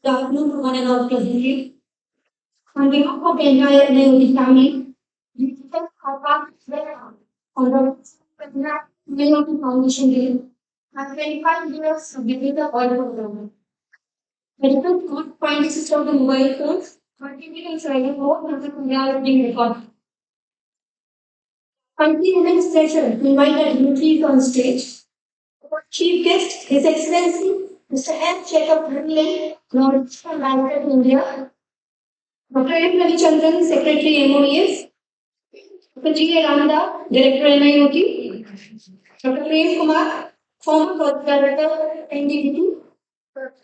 Good afternoon to one and all presently. On behalf of the entire NIOT family, we extend our heartiest welcome on the NIOT Foundation Day and 25 years of the Data Buoy Programme. Medical good point system of the mobile phones, contributing to a more multi-reality record. Country remains pleasure to invite our dignitaries on stage. Our chief guest, His Excellency Mr. M. Jacob Rinley, Norwegian Ambassador to India, Dr. M. Ravichandran, Secretary MoES, Dr. G. A. Ramda, Director NIOT, Dr. Prem Kumar, former Project Director NDBP,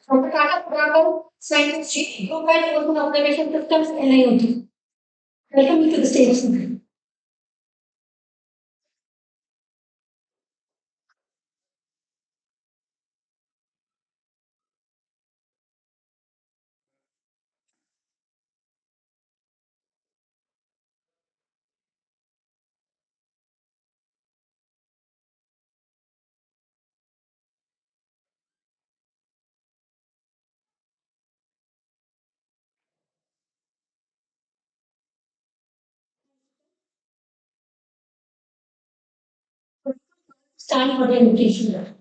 Dr. Tata Prabhakar, Scientist Chief, Group Head Ocean Observation Systems NIOT. Welcome you to the stage. Stand for the invitation.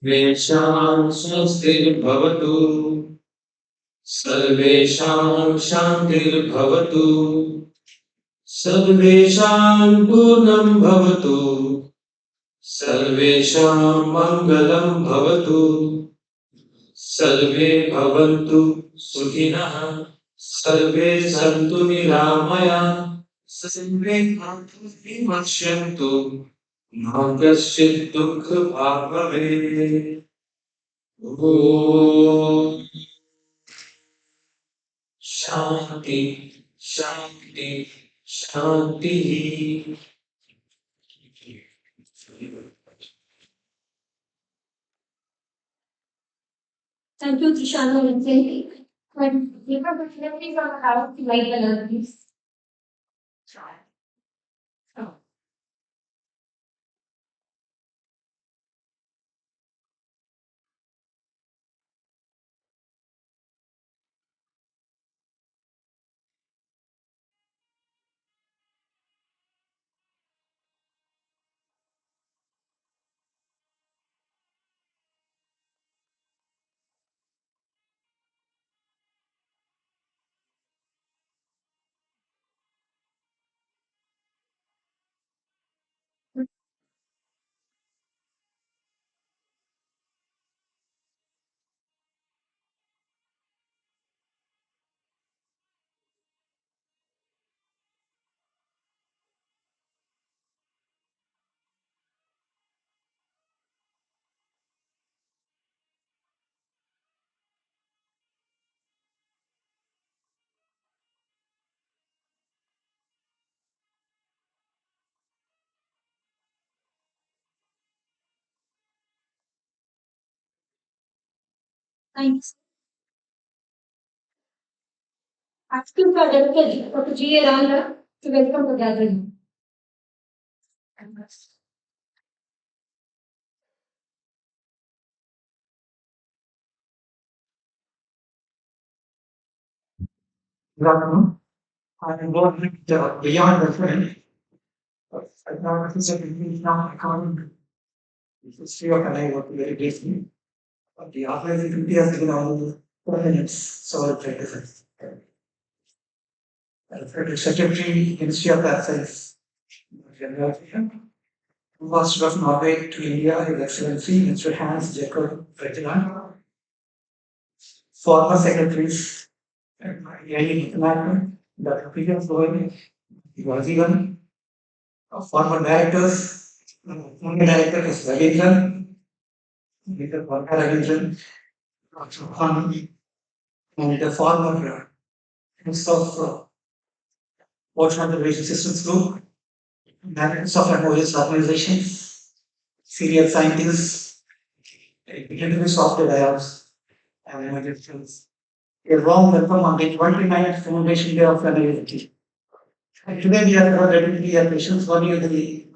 सर्वेषां स्वस्तिर्भवतु सर्वेषां शान्तिर्भवतु सर्वेषां पूर्णं भवतु सर्वेषां मङ्गलं भवतु सर्वे भवन्तु सुखिनः सर्वे सन्तु निरामया सर्वे भवन्तु विमर्शन्तु मा कश्चित् दुःखभाग् भवेत् ॐ शान्ति शान्ति शान्तिः Thank you, Trishana and Jay. And we have the celebrities on the house to light the love, please. Try. Oh. Thank you. Asking for Director Dr. G. A. Ranga to welcome the gathering. Good afternoon. I'm working beyond the friend. I now represent the now economic history of NI work very briefly. But the authorizing committee has given only 4 minutes, so I'll try to say. Federal Secretary, Ministry of Affairs, Ambassador of Norway to India, His Excellency Mr. Hans Jacob Ferdinand, former secretaries, Yali International, Dr. Peter Floyd, Vazivan, former directors, former director is Ravindran, Mr. Varga Ravindran, Dr. Khan, and the former heads of Ocean Conservation Systems Group, directors of MoES organizations, senior scientists, executives of the labs, and magicians. A warm welcome on the 29th Foundation Day of NIOT. And today we are ready to be a patients for you the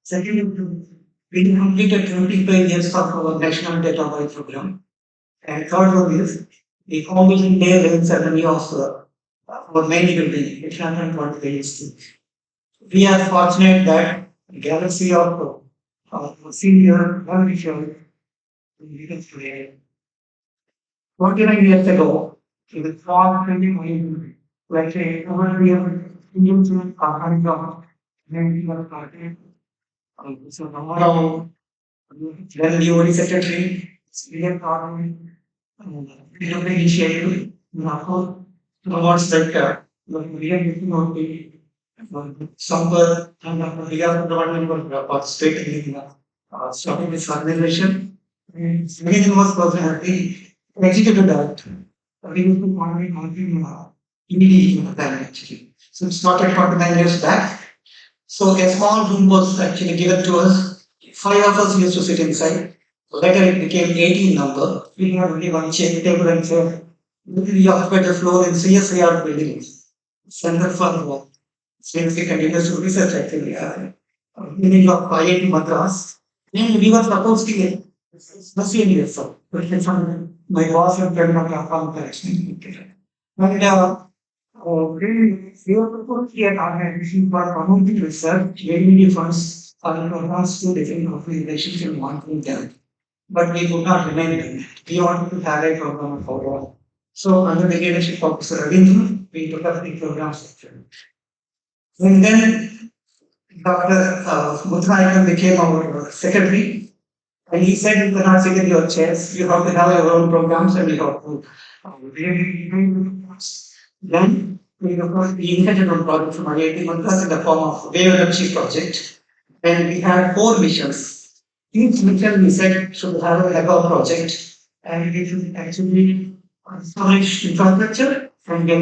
second, we completed 25 years of our National Data Buoy Programme. And third one is the Foundation Day rain ceremony of our main building, it happened 20 years. We are fortunate that galaxy of senior officials leaders today. 29 years ago, it was far training like a overreal Indian company of many of started. So now, then the only secretary, Sweden Parliament, initiative, Nako, promotes that we are getting on the Samper and we are providing for participating in starting this organization. Sweden was personally executive director. We used to monitor ED actually. So it started 29 years back. So a small room was actually given to us. 5 of us used to sit inside. Later it became 18 number. We had only one chair, table and chair. We occupied the floor in CSIR buildings. Center for Scientific and Industrial Research actually. Building of IIT Madras. And we were supposed to get machine years old. My boss and friend of our company. And we were supposed to get organization for promoting research, ADD funds for programs to different organizations in one thing. But we could not remain in that. We wanted to have a program for all. So under the leadership of Mr. Ravindran, we took up the program structure. And then Dr. Muthanayakan became our secretary. And he said, you cannot sit in your chairs, you have to have your own programs and you have to really then we inherited one project from IIT Madras in the form of wave energy project. And we had 4 missions. Each mission we said should have a mega project and it should actually establish infrastructure and get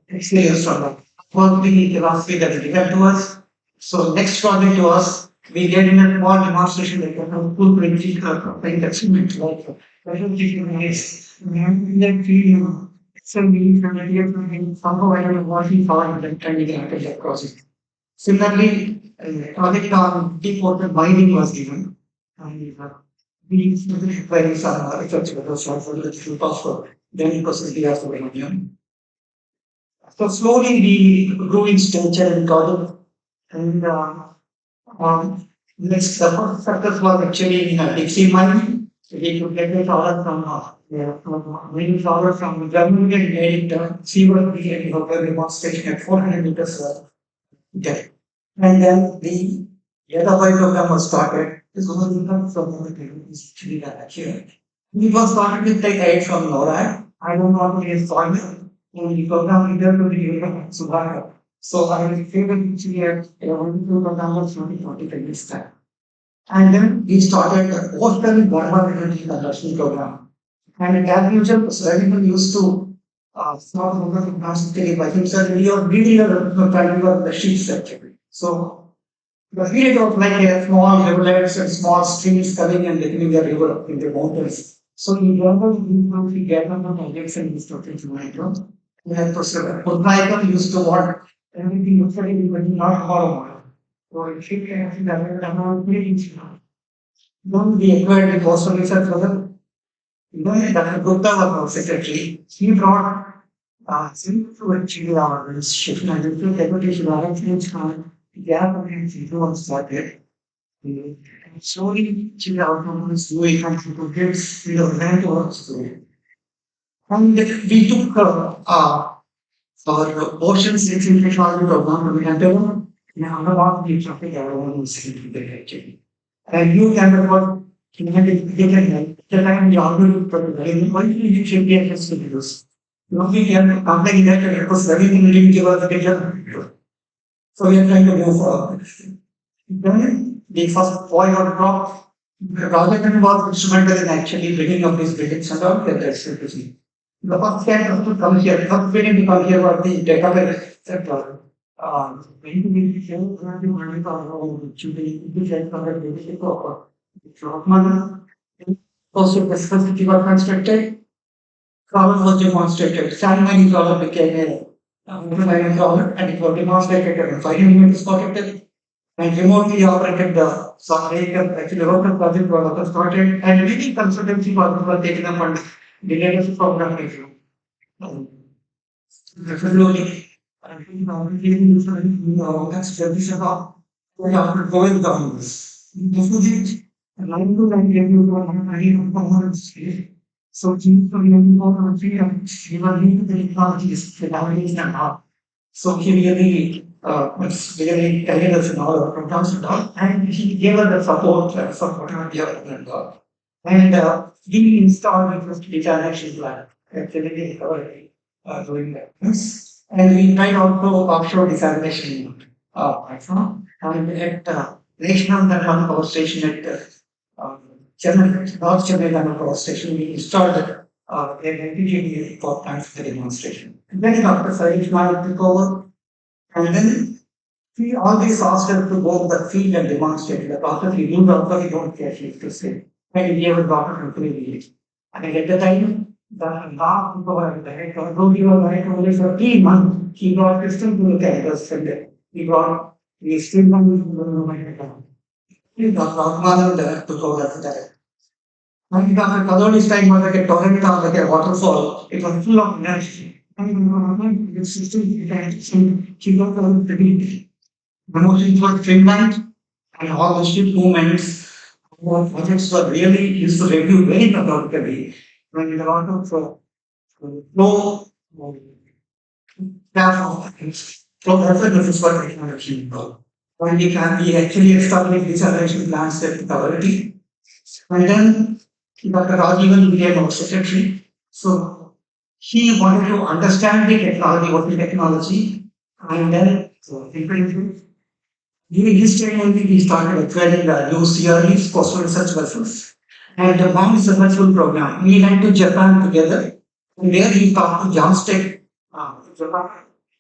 experience from that. Work the philosophy that is given to us. So next project to us, we get in a small demonstration like a full printing experiment like that feel so means that somehow I am working for and trying to get that project. Similarly, project on deep water mining was given. And we very some research was for the group of then possibly as for Indian. So slowly we grew in stature and got it. And next, the first success was actually in a deep sea mining. We could get the power from wind power from Germany and made it seaward. We had a demonstration at 400 meters depth. And then the Data Buoy program was started. This was income from the here. We was started with the aid from NORAD. I don't know his partner. And the program leader to the Subhaka. So I was able to hear a wonderful program of 2045 this time. And then we started the Coastal Burma Energy Conversion Program. And as usual, Ravindran used to start programs by himself. We are reading the sheets actually. So The period was like a small rivulets and small streams coming and becoming a river in the mountains. So in general, we gather the projects and instructions in micro. We had Poseidon used to want everything yesterday, but not follow. So it should have around 3 inches. Then we acquired the coastal research further. Then Dr. Gupta was our secretary. He brought since to achieve our shift and the deputation arrangements on gap and zero started. And slowly achieved our numbers, we contributed to the event also. And we took our ocean safety technology program to Manitoba. Now, about the traffic, everyone was actually. And you can record the time you already provided. Why you should be able to use? Nobody can complain that because everything didn't give us the data. So we are trying to move forward. Then the first point on top, the project was instrumental in actually bringing up these buildings and all that that's interesting. The first step to come here, first we need to come here was the database sector. When we say that you want to be leadership of Rockman, also the specificity was constructed, problem was demonstrated, sand mining problem became a mining problem, and it was demonstrated and 5 minutes protected and remotely operated the software actually local project was also started and many consultancy projects were taken up and the leadership program review. Definitely, I think that's very about we have to go in governments. Definitely, line to line review performance. So, for more freedom, you will need the technologies, the nowadays and all. So he really was really guided us in all our programs and all, and he gave us the support for whatever we have done and all. And we installed the first data action plan, actually doing that. Yes. And we tried also offshore desalination platform, and at National Data Power Station at Chennai, North Chennai Data Power Station, we installed an NPGD for plants for demonstration. And then Dr. Saish Malik took over, and then we always asked her to go to the field and demonstrate the process. We do doctor, we don't care, she used to say. And we gave a doctor for 3 years. And at the time, the last people were there, although we were there only for 3 months, he brought system to the campus and we still don't know my account. He got Raghunath to go after that. And Dr. Kadoli's time was like a torrent or like a waterfall. It was full of energy. And the system, he got the beat. The motions were streamlined and all the ship movements, all projects were really used to review very methodically. When there are a lot of flow, flow references for technology. When we actually established desalination plants at authority. And then Dr. Rajivan became our secretary. So he wanted to understand the technology, what the technology, and then during his time only we started acquiring new CREs, coastal research vessels, and the long successful program. We went to Japan together, and there we talked to Jamstek, Japan.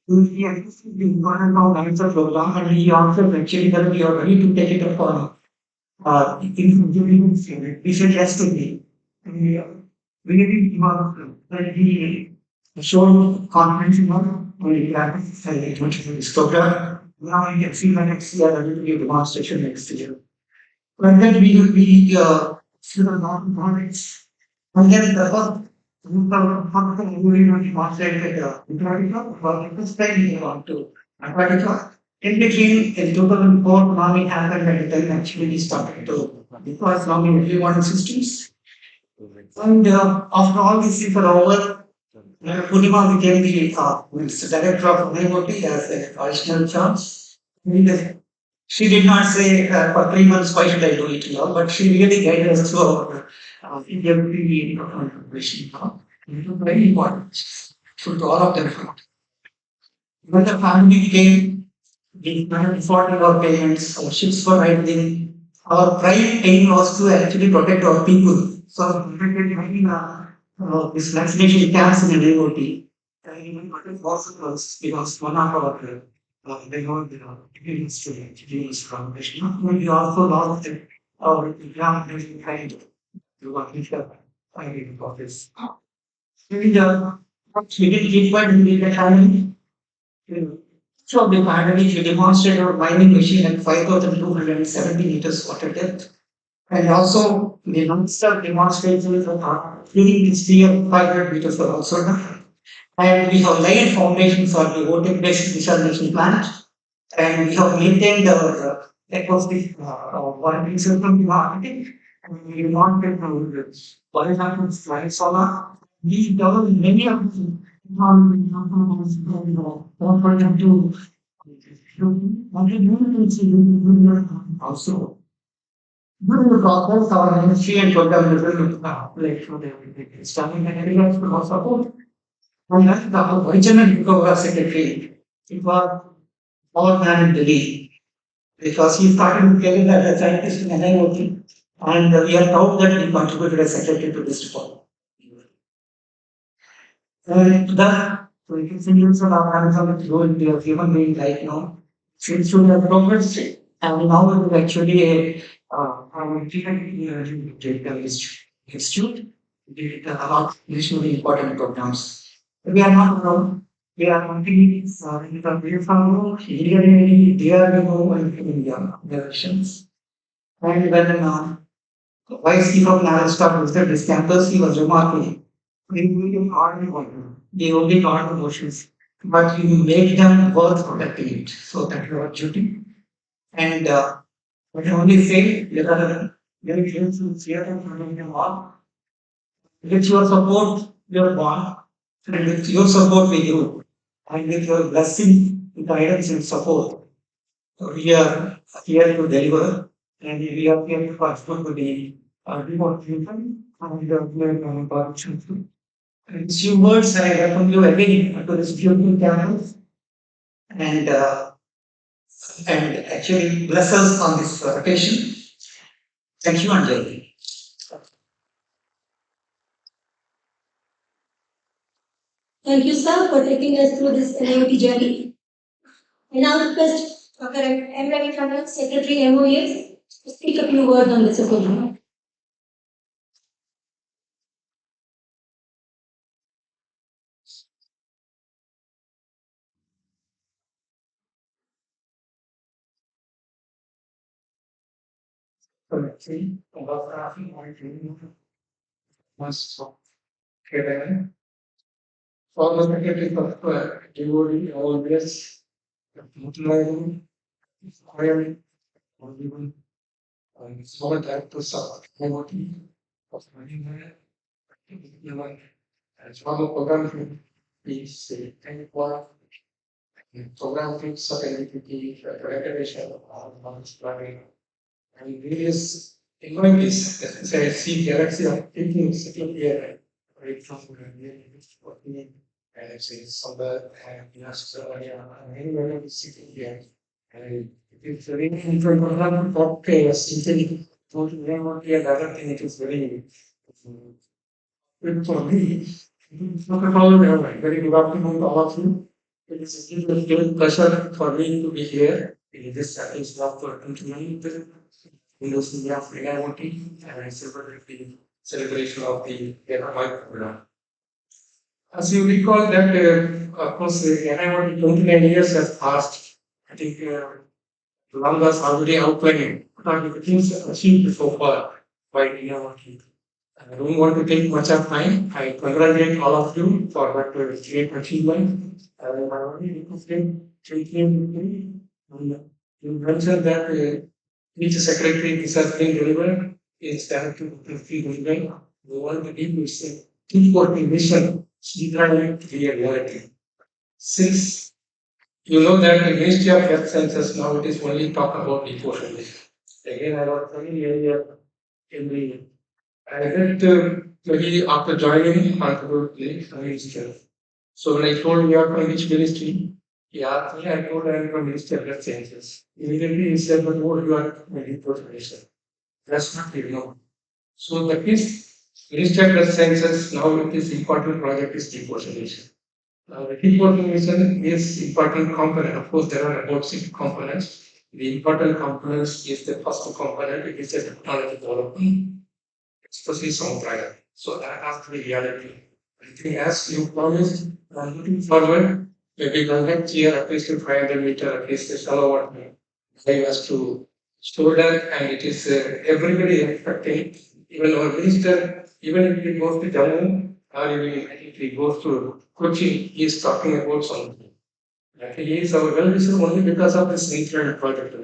He understood the environmental answer program, and he also actually that we are ready to take it up on engineering field. We said yes to me. And we really that he showed confidence in us, and we practiced this program. Now you can see the next year, there will be a demonstration next year. And then we see the non-knowledge. And then the first we demonstrated Antarctica, for the first time we want to Antarctica. In between, in 2004, Tsunami happened and then actually we started to deploy tsunami early warning systems. And after all these things are over, Purnima became the director of NIOT as an additional charge. And she did not say for 3 months why should I do it now, but she really guided us through our EWP preparation. It was very important to all of them. When the family came, we started defaulting our payments, our ships were idling. Our prime aim was to actually protect our people. So, this vaccination camps in an AOT. Because one of our they know the experience to use Foundation. We also launched our examination kind to one teacher finding office. And we did keep one in the academy. So the academy, we demonstrated our mining machine at 5,270 meters water depth. And also the non-stop demonstrations of cleaning the sphere 500 meters were also done. And we have laid foundation for the OTEC-based desalination plant. And we have maintained our acoustic warranty system marketing. And we wanted to biomass flying solar. We developed many of the for them to also. During the process, our ministry and program level like for the starting and areas for support. And then the original program secretary, it was our man in Delhi because he started to carry that as a scientist in NIOT, and we are proud that he contributed as secretary to this report. And the 23 years of our hands role in the human being right now, since should have progressed, and now it is actually a our data institute, did a lot of nationally important programs. We are not alone. We are only in the way from here, DRDO, and India directions. And when Vice Chief of Naval Staff visited this campus, he was remarking, we really hard one. They only taught the motions, but you make them work protecting it. So that is our duty. And I can only say there are many things to fear and from them all. With your support, you are born, and with your support, we grew. And with your blessing, guidance, and support, we are here to deliver, and we are here to participate to the remote treatment and we are going to participate to. And few words, I welcome you again to this beautiful campus and actually bless us on this occasion. Thank you, Anjali. Thank you, sir, for taking us through this NIOT journey. I now request Dr. M. Ravi, Secretary MoES, to speak a few words on this occasion. Actually, about traffic, I must get former secretary of DOD always utilizing acquiring or even solid actors of IoT of anywhere, even as one of program is any one program things of NDBP, regulation of planning and various innovations. As I see galaxy of thinking sitting here, right from working and say somewhere and in Australia and anywhere sitting here. And it is very important for simply to learn the other thing. It is very good for me. Not at all, very good afternoon to all of you. It is a great pleasure for me to be here in this is not for continuing in those India of NIOT and celebrate the celebration of the NIOT program. As you recall that, of course, NIOT 29 years has passed. I think Ram was already outlining the things achieved so far by NIOT. I don't want to take much of time. I congratulate all of you for that great achievement. I only requested you mentioned that each secretary is has been delivered is directed to the delivery. We want to give you say important mission to be a reality. Since you know that the Ministry of Health Sciences now it is only talk about deforestation. Again, I was telling earlier in the I did maybe after joining contribute the minister. So when I told you are from which ministry, he asked me, I told I am from Ministry of Health Sciences. Immediately he said, but what you are from deforestation. That's not you know. So that is Ministry of Health Sciences now it is important project is deforestation. Report automation is important component. Of course, there are about 6 components. The important components is the first component, it is the technology development, especially software. So that has to be reality. I think as you promised, looking forward, maybe the next year at least 500 meter, at least the shallow water, I was to store that, and it is everybody expecting, even our minister, even if he goes to Jammu or even if he goes to Kochi, he is talking about something. Like he is our well wisher only because of this nature project.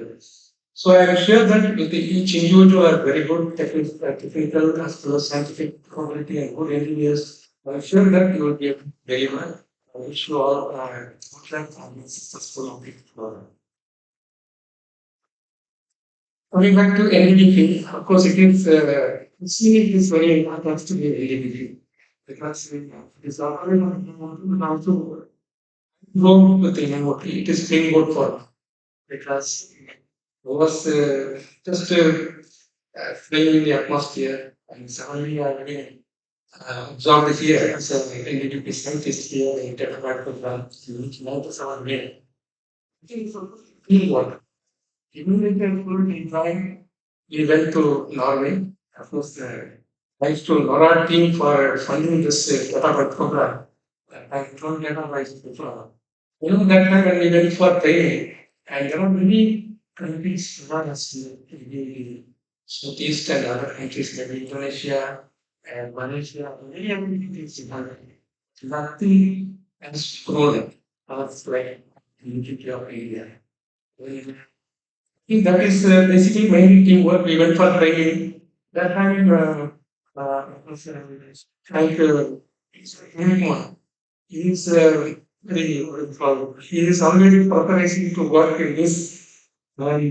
So I am sure that with each individual are very good technical as well as scientific capability and good engineers. I am sure that you will be very well. I wish you all good luck and successful on this program. Coming back to NDBP, of course, it is very important to be NDBP because it is also go with the MOT. It is very good for because was just flying in the atmosphere and suddenly I really absorbed here as an NDBP scientist here in Technical Program, which notice our brain. It is a field work. Immediately in time, we went to Norway. Of course, thanks to NORAD team for funding this Technical Program. I told them before. That time when we went for training, and there are many countries around us, the Southeast and other countries, maybe Indonesia and Malaysia, many other countries in other. Nothing has grown as like the unity of India. I think that is basically mainly teamwork. We went for training. That time, it was, thank anyone. He is very he is already authorizing to work in this, and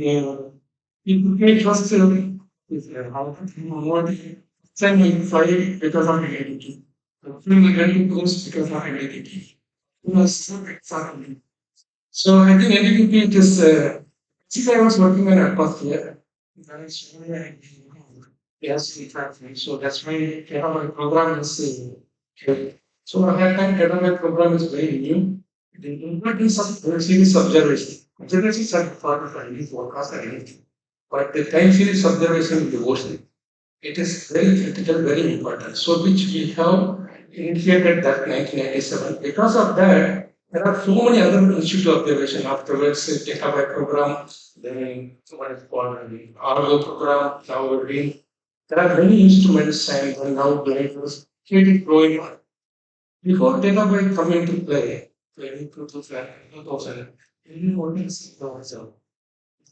he became first is how what time he fired because of identity. The film again goes because of identity. He was so excited. So I think identity it is since I was working on atmosphere, that is why I yes, in fact, so that's why my program is so at that time, my program is very new. They included some series observation. Observations are part of any forecast or anything. But the time series observation in the ocean, it is very critical, very important. So which we have initiated that 1997. Because of that, there are so many other institute observation afterwards, data by program, then what is called the RO program, now we're doing. There are many instruments and now gliders. It is growing on. Before database come into play, in 2000, Indian audience also.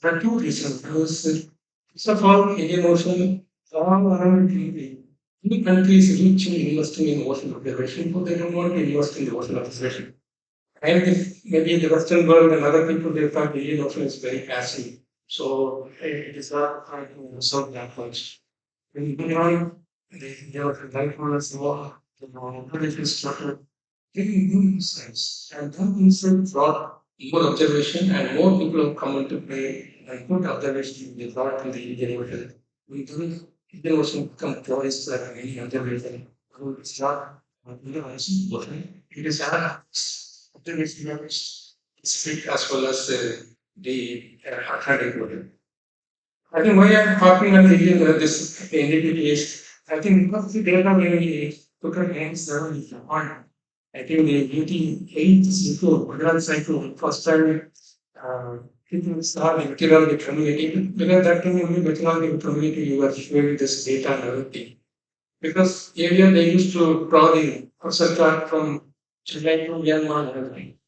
There are two reasons. First of all, Indian Ocean, all around the many countries reach in investing in ocean observation, but they don't want to invest in the ocean observation. And if maybe in the Western world and other people, they thought the Indian Ocean is very passive. So it is not trying to serve that much. When you on, there was a mindfulness law, the political structure, very new insights. And that insight brought more observation and more people have come into play and good observation they brought in the Indian Ocean. We do Indian Ocean become tourist like any observation. So it's not Indian Ocean, it is our observation levels, Pacific as well as the Atlantic Ocean. I think why I'm talking and thinking this NDBP is, I think because the data when we took our hands down is on. I think the 88 cycle, Gujarat cycle, first time people start meteorology community, because that time only meteorology community you were sharing this data and everything. Because earlier they used to draw the pressure chart from Chennai to Myanmar and everything.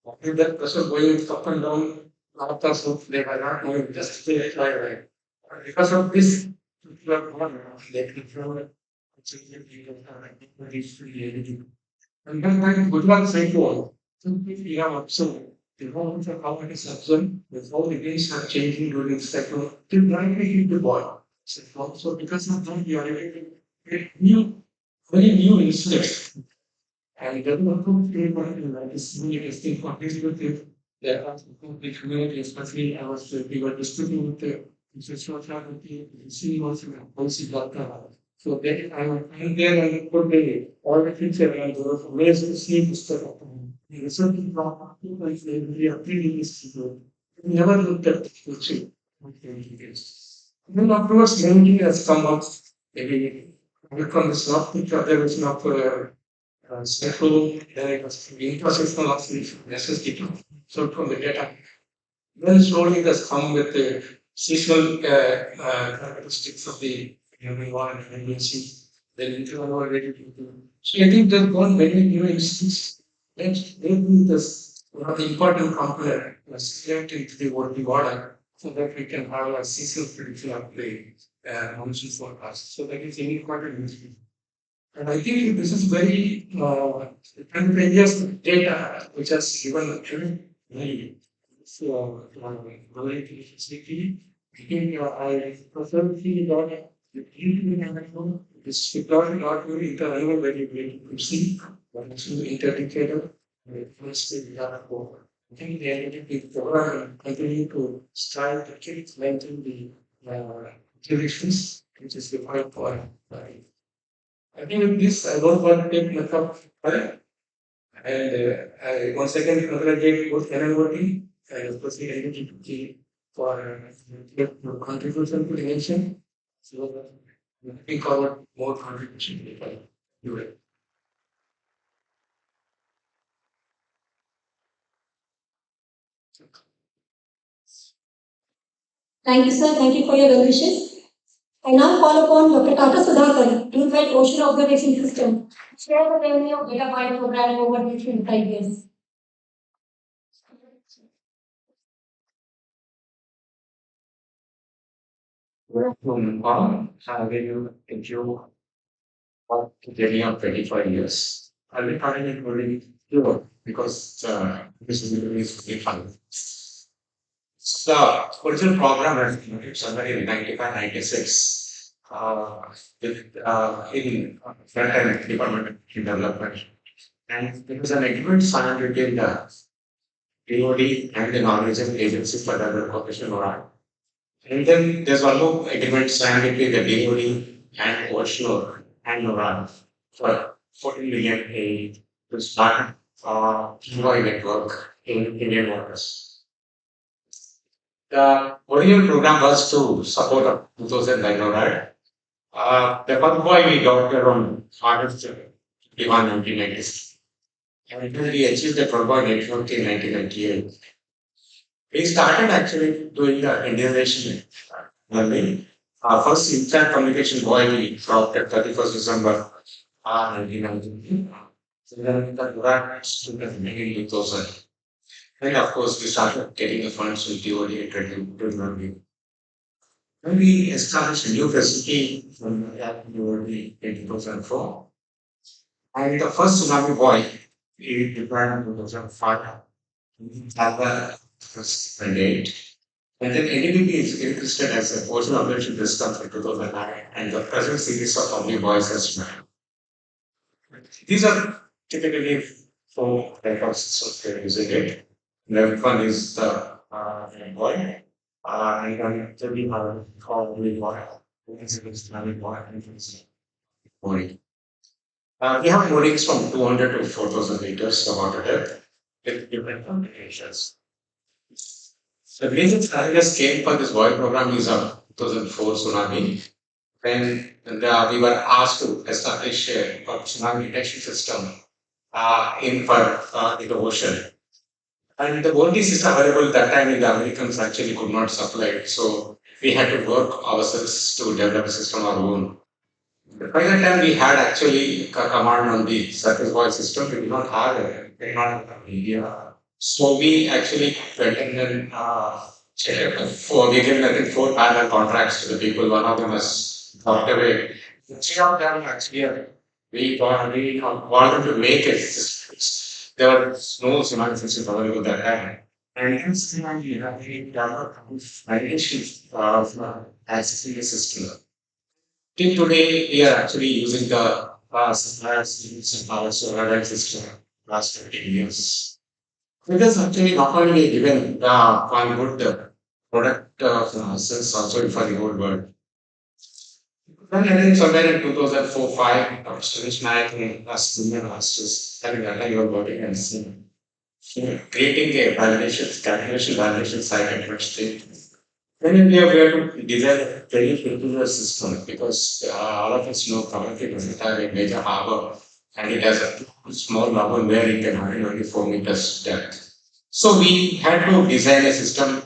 With that pressure going up and down, north or south, they were not moving, just they fly away. Because of this, people are gone, they control it. And then when Gujarat cyclone, simply we have observed the moment of how it is observed, the how the winds are changing during the cyclone, till directly hit the ball. So because of that, we are able to get new, very new instruments. And development paper is really interesting for this with there are the community, especially I was we were discussing with the social faculty, see also policy doctor. So they I went there and put the all the feature and the ways to see the stuff. the result is not people we are treating these people. We never looked at the future. Then afterwards, many has come up. Maybe from the soft picture, there was not central, there was the intersection of the necessity. So from the data, then slowly it has come with the seasonal characteristics of the environment and agency. Then internal variability. So I think there's gone many new instances. And maybe this one of the important component was kept into the working order so that we can have a seasonal prediction of the monsoon forecast. So that is any important. And I think this is very contagious data which has given very relatively facility. I think I personally got this regard not very internal very to see, but actually interindicator. Firstly, we have for I think the NDBP program continue to strive to keep maintain the directions, which is required for. I think with this, I don't want to take much of time. And I once again congratulate both NMOT and especially NDBP for their contribution to the nation. So, looking forward more contribution if I do it. Thank you, sir. Thank you for your well wishes. I now call upon Dr. Tata Sudhakar, Unified Ocean Observation System, to share the journey of Data Buoy Program over these 25 years. Good afternoon, all. Have you enjoyed the journey of 25 years? I'll be trying it very pure because this is really fun. So, the original program has been somewhere in 95, 96 in front-end department development. And it was an agreement signed between the DoD and the Norwegian Agency for Development Cooperation. And then there's one more agreement signed between the DoD and Oceanor and NORAD for 14 million aid to start buoy network in Indian waters. The original program was to support up 2009 NORAD. The first buoy we got around August 21, 1996. And then we achieved the buoy network in 1998. We started actually doing the Indianization learning. Our first instant communication buoy we dropped at 31st December 1990. So then the program student in 2000. And of course, we started getting the funds from DoD and learning. When we established a new facility from DoD in 2004, and the first tsunami buoy we deployed in 2005. Have first mandate. And then NDBP is interested as a portion of leadership system for 2009 and the present series of only boys as well. These are typically four types of they're using it. The one is the boy, and then we have probably boy, boy, and boy. We have moorings from 200 to 4,000 liters of water depth with different applications. The reason challenges came for this boy program is 2004 tsunami, when we were asked to establish a tsunami detection system in the ocean. And the only system available at that time the Americans actually could not supply it. So we had to work ourselves to develop a system our own. By that time, we had actually a command on the surface voice system. We did not have a media. So we actually went in and checked we gave I think 4 parallel contracts to the people. One of them was dropped away. The 3 of them actually we wanted them to make it. There was no tsunami system available that time. And hence, we have developed financial accessing the system. Till today, we are actually using the suppliers power solar system last 15 years. It is actually not only given one good product sense also for the whole world. Then I think somewhere in 2004-5, Dr. Suresh Nayak and us senior masters having a high working and seen creating a calculation validation site at which state. Then in India, we have to design a very peculiar system because all of us know Kavaki doesn't have a major harbor and it has a small harbor where it can handle only 4 meters depth. So we had to design a system.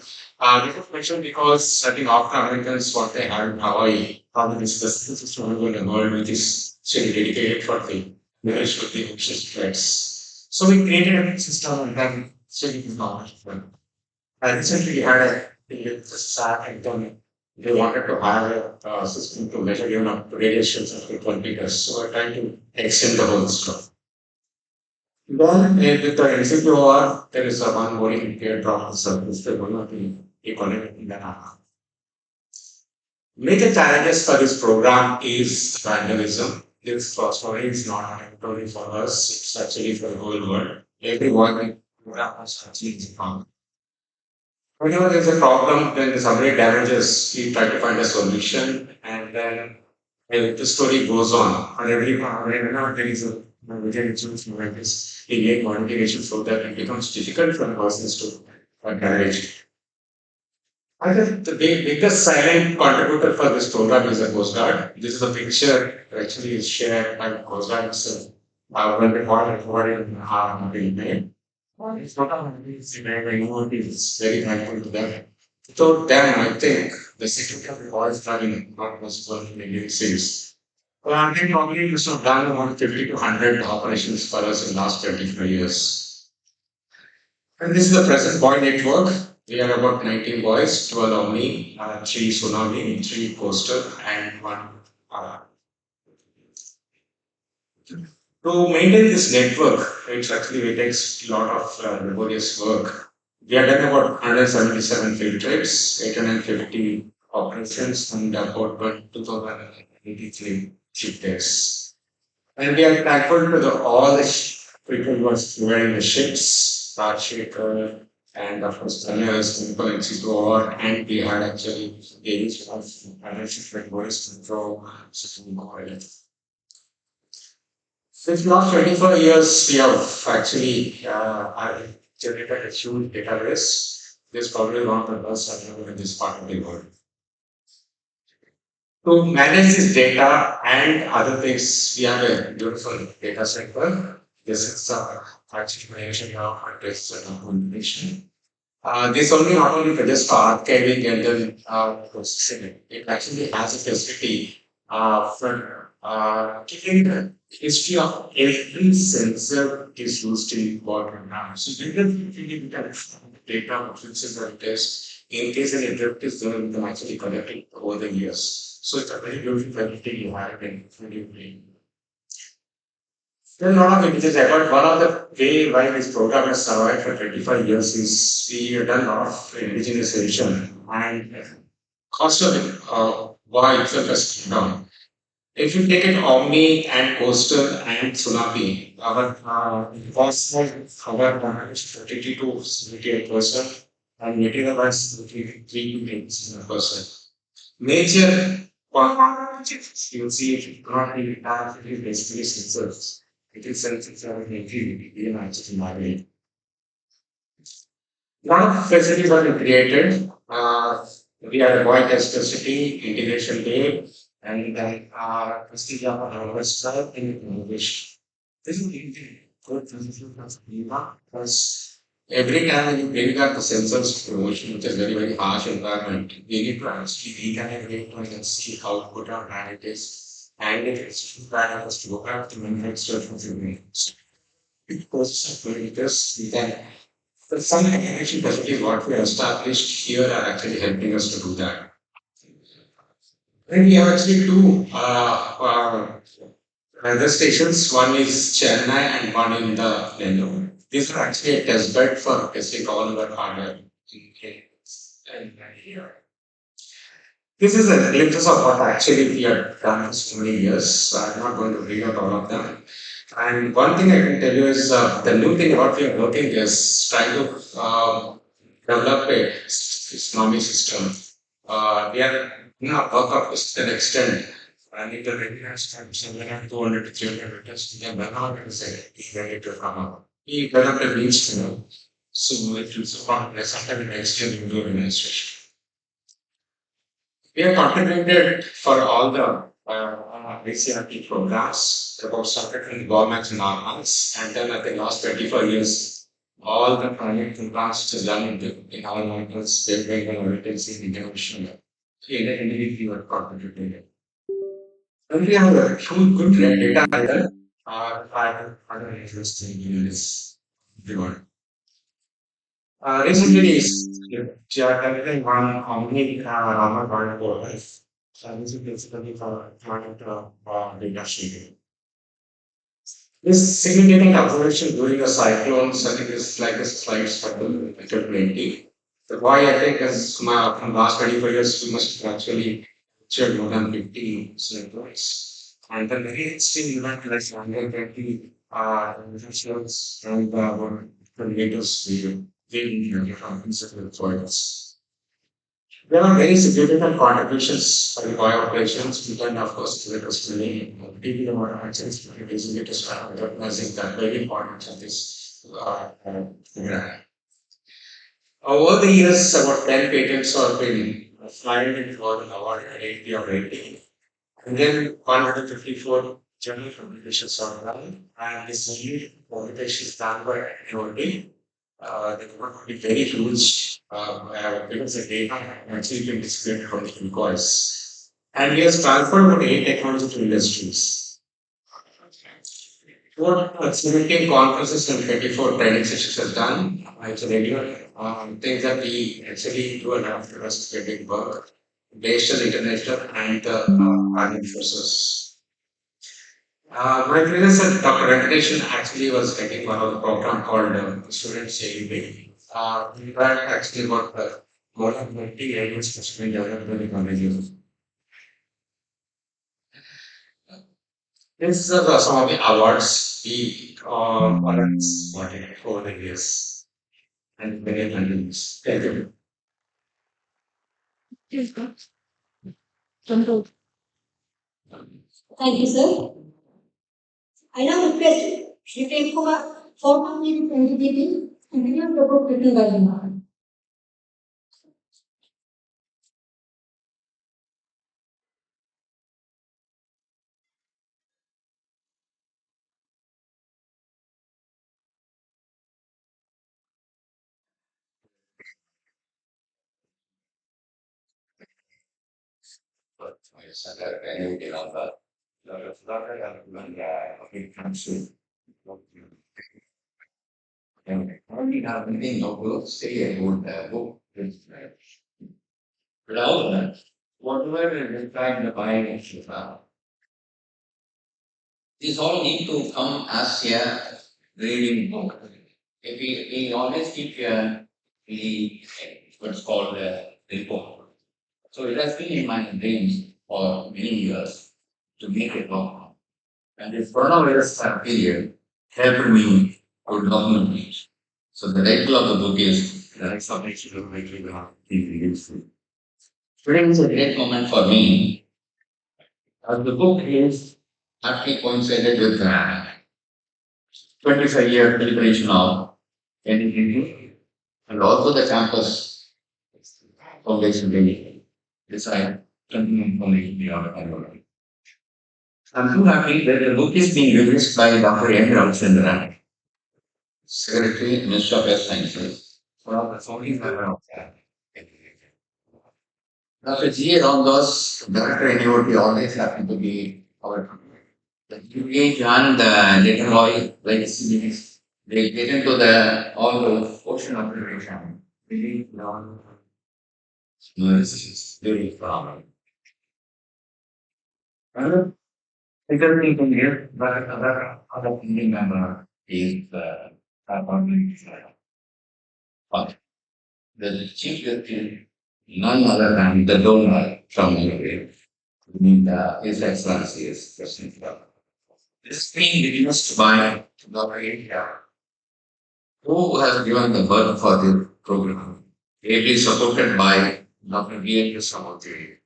This was mentioned because I think after Americans, what they had in Hawaii, probably this is the system in the world which is still dedicated for the management of the ocean threats. So we created a system and then still is not. I recently had a with the SAC and then they wanted to have a system to measure even up to radiations up to 12 meters. So I tried to extend the whole stuff. Then with the NCPOR, there is a one more teardrop surface to one of the economic in the major challenges for this program is vandalism. This story is not only for us, it's actually for the whole world. Everyone in the program has actually found. Whenever there's a problem, then somebody damages, we try to find a solution, and then the story goes on. And whenever there is a major insurance like this, we need modification so that it becomes difficult for persons to damage. I think the biggest silent contributor for this program is the Coast Guard. This is a picture actually is shared by the Coast Guard itself. When they call it being made. It's not a it's very it's very thankful to them. Without them, I think the security of the oil flooding not possible in Indian cities. Well, I think probably must have done about 50 to 100 operations for us in last 25 years. And this is the present buoy network. We are about 19 buoys, 12 Omni, 3 Tsunami, 3 Coastal, and 1 to maintain this network, it takes a lot of laborious work. We have done about 177 field trips, 850 operations, and about 2,083 ship days. And we are thankful to all the people who are providing the ships, Rajshekar, and of course, Tanyas, Temple, and Sidor, and we had actually areas of financial voice control, system since last 24 years, we have actually generated a huge database. This is probably one of the best available in this part of the world. To manage this data and other things, we have a beautiful data center. This is actually creation of address and documentation. This only not only just for archiving and then processing it. It actually has a facility for keeping the history of every sensor is used in water now. So we can data which is a test in case any drift is there, we can actually collect it over the years. So it's a very beautiful facility you have in 2020. There are a lot of images but one of the way why this program has survived for 25 years is we have done a lot of indigenization and cost of it, why itself has come down. If you take an Omni and Coastal and Tsunami, our cost of our damage 32 to 78% and material wise 3 to 8%. Major you'll see it not really directly basically sensors. It is sensors that are making even actually navigate. A lot of facilities are being created. We have a wide test facility, integration day, and then prestige of our website in English. This is really good transition from Viva because every time you bring up the sensors promotion, which is very, very harsh environment, we need to actually recalibrate and see how good our brand is. And if it's too bad, it has to go back to manufacturer from the because of this, we can. But some actually facilities what we have established here are actually helping us to do that. Then we have actually two weather stations. One is Chennai and one in the Lendo. These are actually a test bed for testing all our hardware. And here. This is a glimpse of what actually we have done for so many years. So I'm not going to read out all of them. And one thing I can tell you is the new thing what we are working is trying to develop a tsunami system. We are not work up to an extent. And if the readiness time somewhere around 200 to 300 meters, we can run out and say, ready to come up. he developed a beach channel. So it will support sometime next year in the administration. We have contributed for all the ICRT programs about secretary government norms, and then at the last 25 years, all the project programs which is done in our markets, they've been emergency intervention. In the NDBP were contributed. And we have a good data here. Other interesting in this reward. Recently, everything one only normal part for us. So this is basically for client data sharing. This significant observation during the cyclones, I think is like the slides for the 2020. The why I think is from last 25 years, we must have actually shared more than 50 cyclones. And the very extreme event like 120 shows and tornadoes, we from physical soils. There are very significant contributions by the bio operations. We can, of course, let us really deal with our actions, but it is to start recognizing that very important of this program. Over the years, about 10 patents have been filed and got an award at 80 or 80. And then 154 journal publications are done, and this only publication is done by NIOT. They cannot be very huge because the data actually been displayed from the invoice. And he has transferred about 8 technology to industries. What 17 conferences and 24 training sessions have done. It's a regular things that we actually do and after us getting work based on international and armed forces. My previous Dr. Venkatesh actually was getting one of the program called Student CAB. We had actually got more than 20 areas specifically developed in the colleges. This is some of the awards we won over the years and many countries. Thank you. Thank you, sir. I now request Shri Prem Kumar, former lead NDBP, to review the book written by him. But I said that anyway on that. And only have anything no good stay at home book. But all of that, whatever is trying to buy it, these all need to come as a reading book. If we always keep the what's called a report. So it has been in my dreams for many years to make a book. And this coronavirus period helped me to document it. So the title of the book is The Explanation of Making Useful. Today is a great moment for me. The book is actually coincided with 25-year celebration of NDBP and also the campus Foundation Day. Decide continuing Foundation Day of NIOT. I'm too happy that the book is being released by Dr. N. Ramchandran, Secretary, Minister of Health Sciences. Well, that's only member of that. Dr. G. Ramdas, Director NIOT, always happened to be our the UAE and the Data Buoy legacy. They get into all the ocean observation. Really, this is very problem. Another bigger thing in here, but other team member is but the chief guest is none other than the donor from Norway. I mean, His Excellency is President Trump. This being witnessed by Dr. India, who has given the birth for the program, ably supported by Dr. V. Samoti.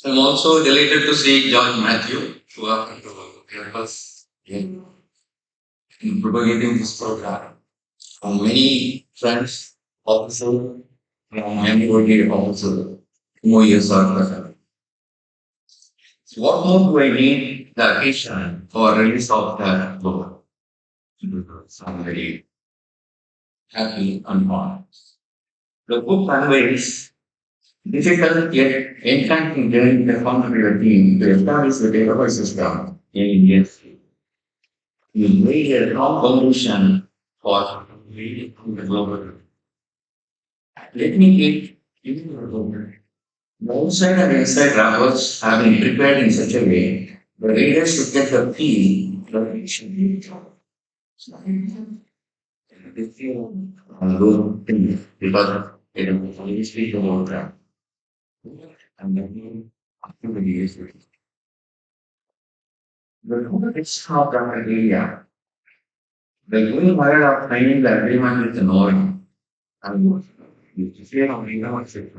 I'm also delighted to see George Matthew, who happened to help us in propagating this program. Many friends also, many also, MoES are present. So what more do I need the occasion for release of the book? I'm very happy and fond. The book conveys difficult yet enchanting journey performed by the team to establish the database system in Indian state. We laid a strong foundation for leading the global. Let me take you to the global. The outside and inside wrappers have been prepared in such a way the readers should get the feel that it should be they feel those things because they don't only speak about them. And then after the years, the whole is not that area. The going ahead of signing the agreement with the Norway and you say on the United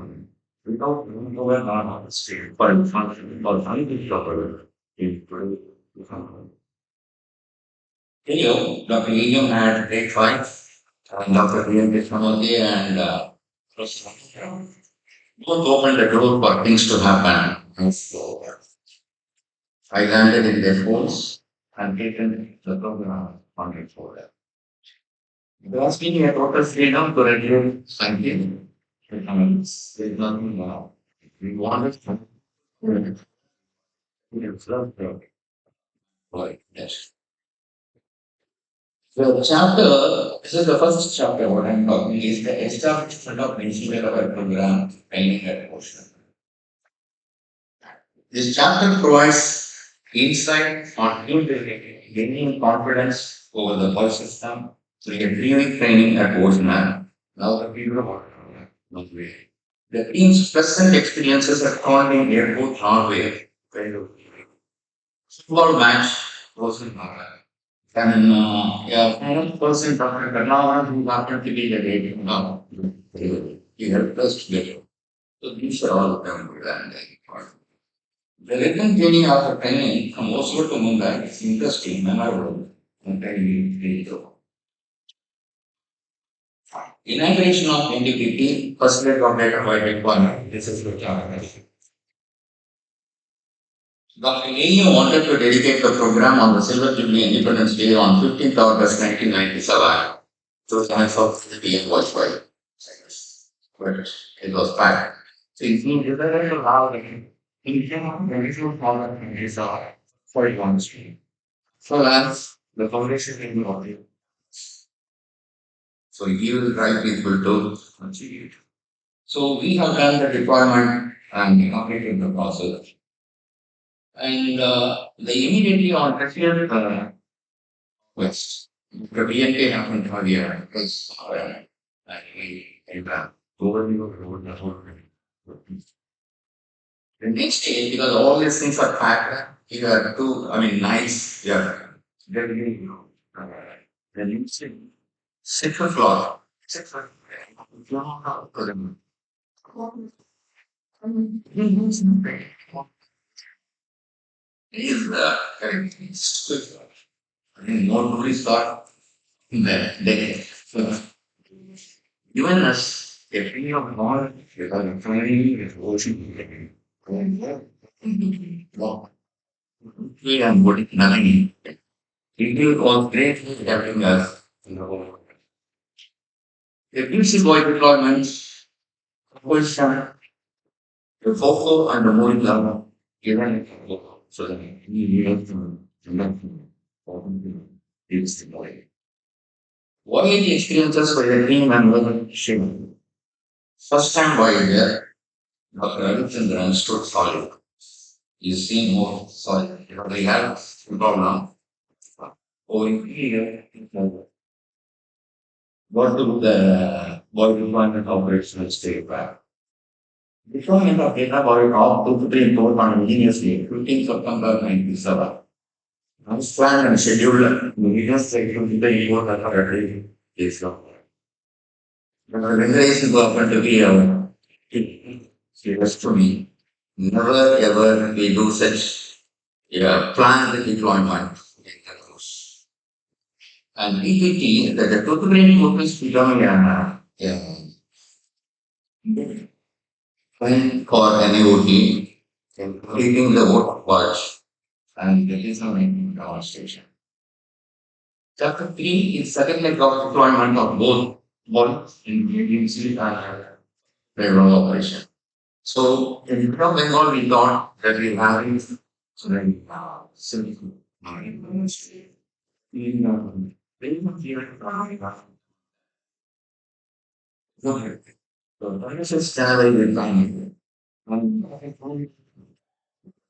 without nowhere on the state for the function or funding proper in Hello, Dr. William had great fight, and Dr. William Krishnamurthy and both opened the door for things to happen. And so I landed in their force and taken the program funding for them. It was me a total freedom to review scientific economics. There's nothing now. We wanted to observe the like this. The chapter, this is the first chapter what I'm talking is the establishment of National Data Buoy Programme training at Ocean. This chapter provides insight on team building, gaining confidence over the whole system through a 3 week training at Ocean. Now the people are not way. The team's present experiences at Corning Airport, Norway, where football match was in Norway. And yeah, final person, Dr. Karnava, who happened to be the lady, no, he helped us to get it. So these are all of them good and the written journey after training from Oslo to Mumbai is interesting, memorable, and very good. Inauguration of NDBP, first leg of data by requirement. This is the challenge. Dr. Nino wanted to dedicate the program on the Silver Jubilee Independence Day on 15th August 1997 to science of the worldwide. But it was packed. So it means decided to have the Indian traditional format in his 41 stream. So that's the foundation in the audio. So he will drive people to achieve it. So we have done the deployment and completed the process. And the immediately on 30th West, the BNK happened earlier because and we came back. Overview the whole thing. The next day, because all these things are packed, you have two, I mean, nice, yeah, very, the next day, 6 o'clock, 6 o'clock, is the more tourists are there. So, given us a free of knowledge, because of training, with ocean, we are putting nothing. It was great helping us in the whole. The PC boy deployments, question, the photo and the moving level, given it so that we have to use the boy. What is the experiences for the team and leadership? First time Voyager, Dr. Ravichandran stood solid. You see more solid. They have a problem. Over here, what do the boy deployment operational state back? Deployment of data boy of 2 to 3 report on continuously 15 September 97. I was planned and scheduled. We just say to the report that already is not. The regulation happened to be serious to me. Never ever we do such planned deployment in the And DPT, the tutoring focus phenomena, when for NIOT, completing the vote watch and the listening demonstration. Chapter 3 is second leg of deployment of both bonds in agency and payroll operation. So in West Bengal, we thought that we have very simple in very much here. So that is a standard requirement.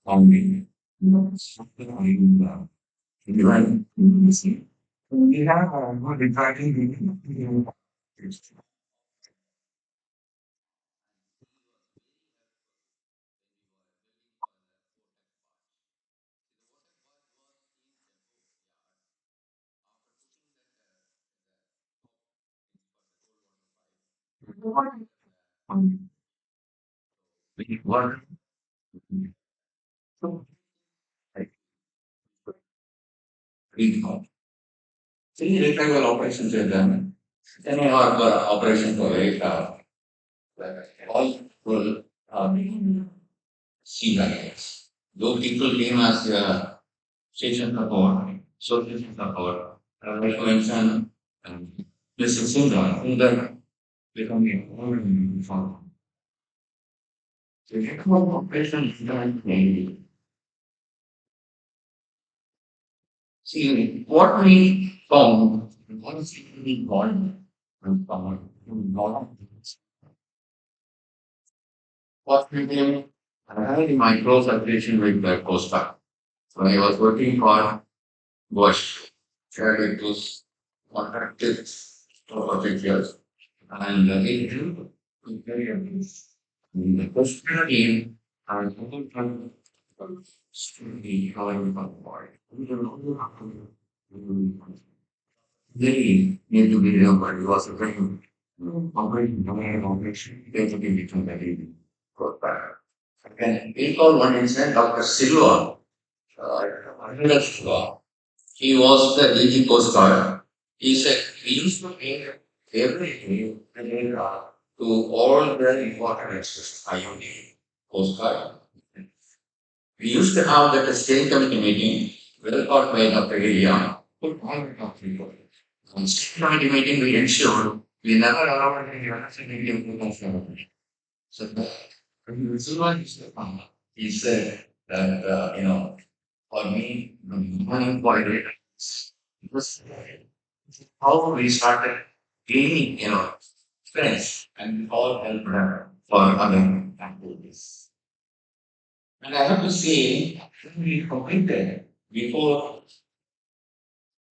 Only something right. We have regarding the work. So I read more. Three rectangle operations are done. Then you have operation for very all will see guidelines. Those people came as station support, social support, like mentioned, this is Sundar becoming more informed. So you have operation is done maybe. See, what we found, what is really important, we found a lot of things. What we did, I had in my close affiliation with the Coast Guard. When I was working for Bush, shared it was contracted for 6 years. And it helped to carry a the Coast Guard team and whole time the drawing from the board. We don't know how to they need to be there, but it was a very operating domain operation. They to be between the leading Coast Guard. And we call one incident Dr. Silva, Arnold Silva. He was the DG Coast Guard. He said we used to make every day to all the important express IOD Coast Guard. We used to have that steering committee meeting, well thought by Dr. Area, put all the top people. On steering committee meeting, we ensured we never allowed any other meeting to confirm. So that when Rizwan used to come, he said that, for me, the money quality was how we started gaining, strength and all help for other activities. And I have to say, we completed before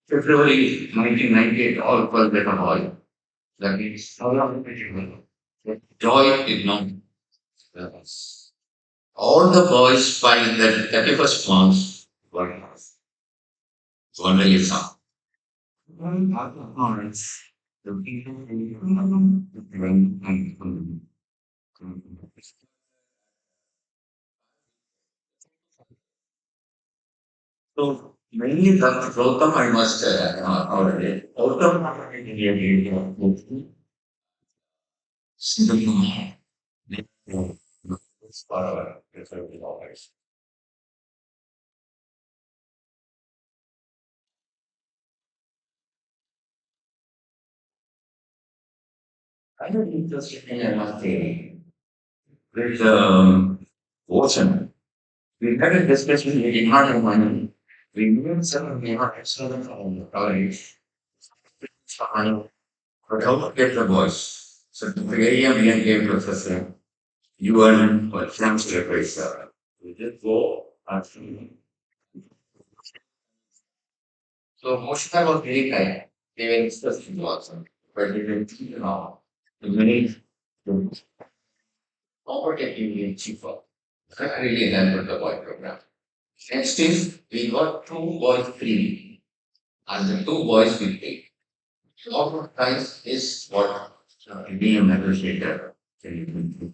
February 1998, all 12 letter oil. That means how long did you the joy did not spare us. All the boys by the 31st month were wonderfully sung. Parents, the people so mainly Dr. Gautam, I must already. Gautam, for our preserving always. I don't interested in MRT with ocean. We had a discussion, we did not have money. We knew some we have excellent college. But how to get the boys? So the area we gave professor, you and what Frank Professor. We just go and see. So Moshka was very kind. They were discussing also. But they didn't, the many competitively cheaper. That really helped the boy program. Next is we got two boys free and the two boys we paid. Offer price is what being a negotiator can do.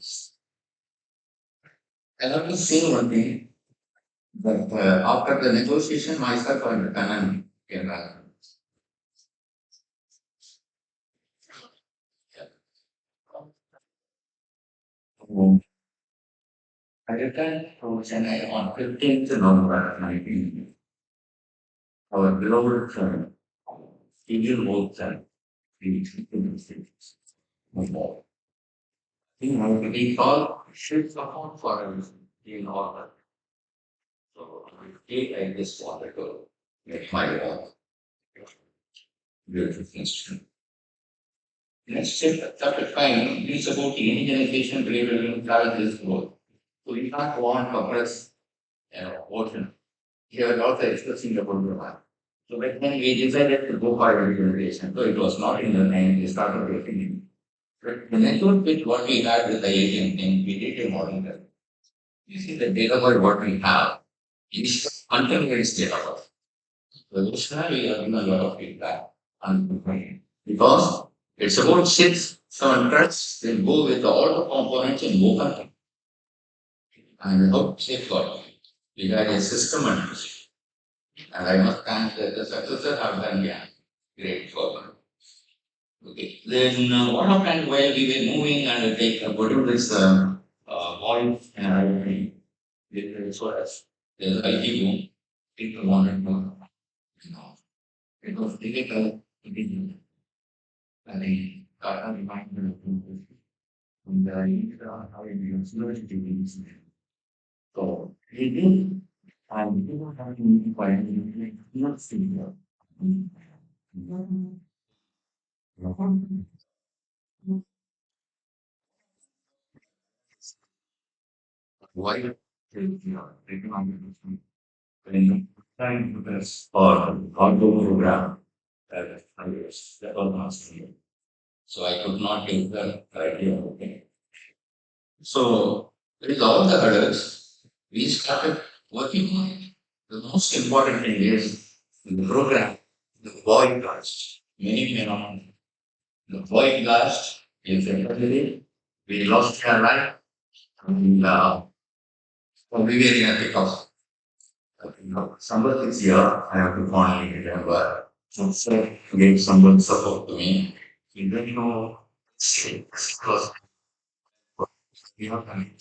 And I was saying one thing that after the negotiation, myself and Kanan came back. I returned to Chennai on 15th November 19. Our beloved friend, Indian Wolfson, reached the cities. He had to be called ship support for us in order. So I just wanted to make my own beautiful instrument. Next chapter 5 is about the indigenization behavior in travel this growth. So we can't go on compress ocean. Here was also expressing the program. So when we decided to go for indigenization, so it was not in the time we started getting it. But the network with what we had with the Asian thing, we did a model that. You see the data about what we have is continuous data. So this time we are given a lot of feedback on because it's about 6, 7 tracks, then go with all the components and go on. And how safeguard. We had a system and I must thank the successor have done great work. Okay. Then what happened while we were moving and take putting this voice and I so as there's IT room, people wanted to, it was difficult to be and I got a reminder from the how university. So he did and we were having quite not similar. Why when trying to press or cargo program that I was that was asking. So I could not take the idea. Okay. So with all the hurdles, we started working on it. The most important thing is the program, the boy blast. Many may not know. The boy blast is effectively we lost our life and we were in a pickup. Somebody this year, I have to fondly remember. So, sir gave some support to me. He didn't know because we have an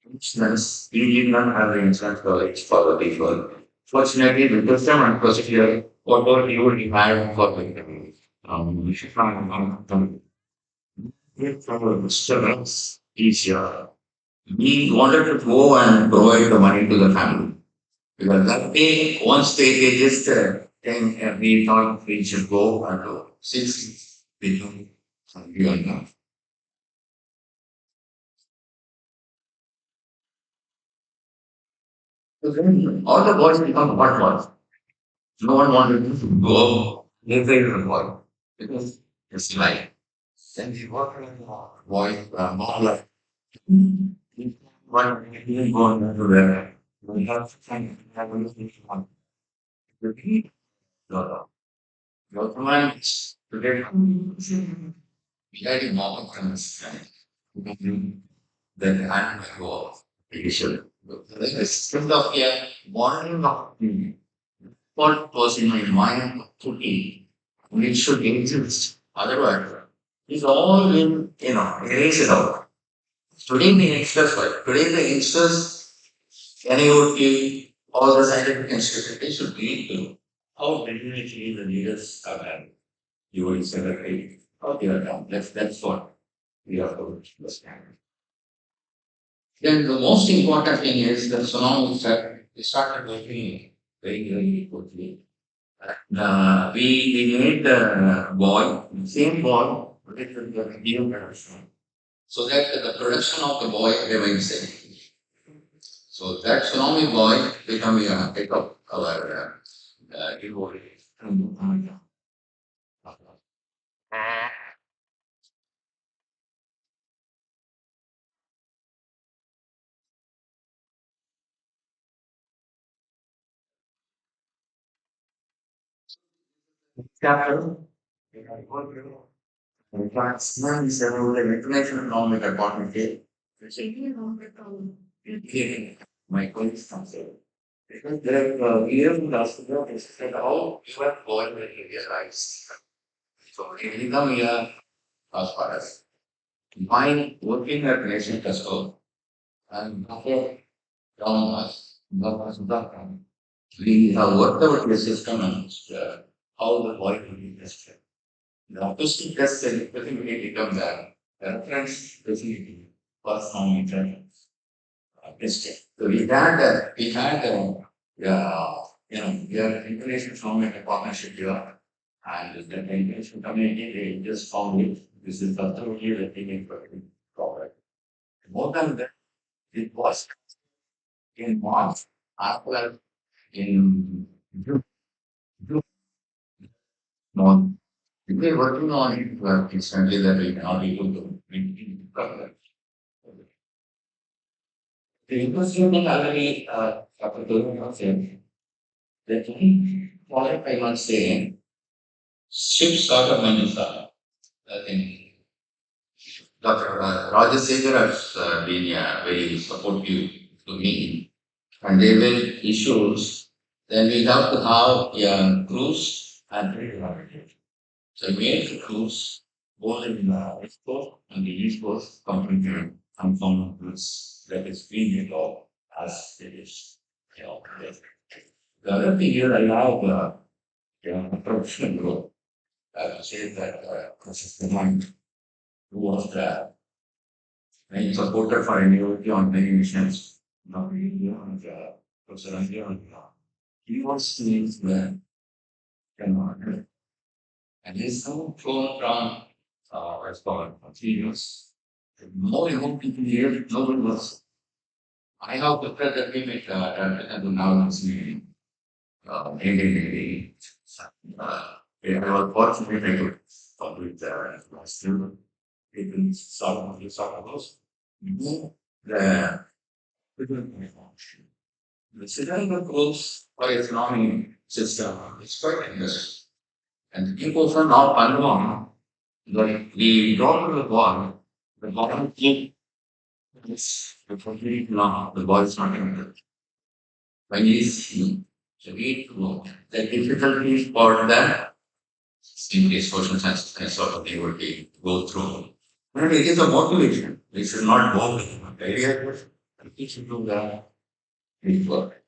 insurance. We did not have the insurance coverage for the people. Fortunately, the system and procedure, whatever you would have for the we should find for disturbance easier. We wanted to go and provide the money to the family. Because that day, once they just then we thought we should go and do 6 people and we are not. So then all the boys become what boys. No one wanted to go their favorite boy because it's like then we work with boys more like one even going to the we have to have a repeat your commands to get behind more understand then I'm like, oh, you should. Instead of here, one of the what was in my mind to be, it should exist. Otherwise, it's all in, erase it out. Today, the youngsters, right? Today, the youngsters, NIOT, all the scientific institutions, they should lead to how genuinely the leaders are done. You will say, okay, how they are done. That's what we have to understand. Then the most important thing is that tsunami we started working very quickly. We made the boy, same boy, with the video production. So that the production of the boy remains same. So that tsunami boy becoming a pick of our devotee. Chapter. In fact, none is about the international economic opportunity. Which is my colleagues consider. Because there here in the hospital, they said how you are born with your rights. So they become here as far as While working at Nation Castle and before down us, we have worked out the system and how the body will be tested. The acoustic test and everything will become the reference facility for some interactions. Tested. So we have information from a partnership here, and the information community, they just found it. This is absolutely the thing product. More than that, it was in March, April, in June, June, month. We are working on it, but it's only that we cannot be able to cover it. The interesting thing already, after doing of it, that 5 months saying, ships out of Manila, I think Dr. Rajasekhar has been very supportive to me, and they will issues. Then we have to have a cruise and so we made the cruise both in the west coast and the east coast completely confirmed goods that is being law as it is. Yes. The other thing here I have professional growth. I have to say that this is the one who was the main supporter for NIOT on many missions. Now, Professor Anjan, he was seeing the and he's so flown from what's called materials. More and more people here, nobody was. I have prepared the payment and now it's meeting. Maybe I was fortunate I could complete my student. People solve those. The the civilian goals for economic system is quite interesting. And people are now unknown. Like the daughter of the boy, the boy keep this the complete law, the boy is not in when he is so we know the difficulties for the simply social science and sort of they would be go through. But it is a motivation. We should not go with the idea we should do the work.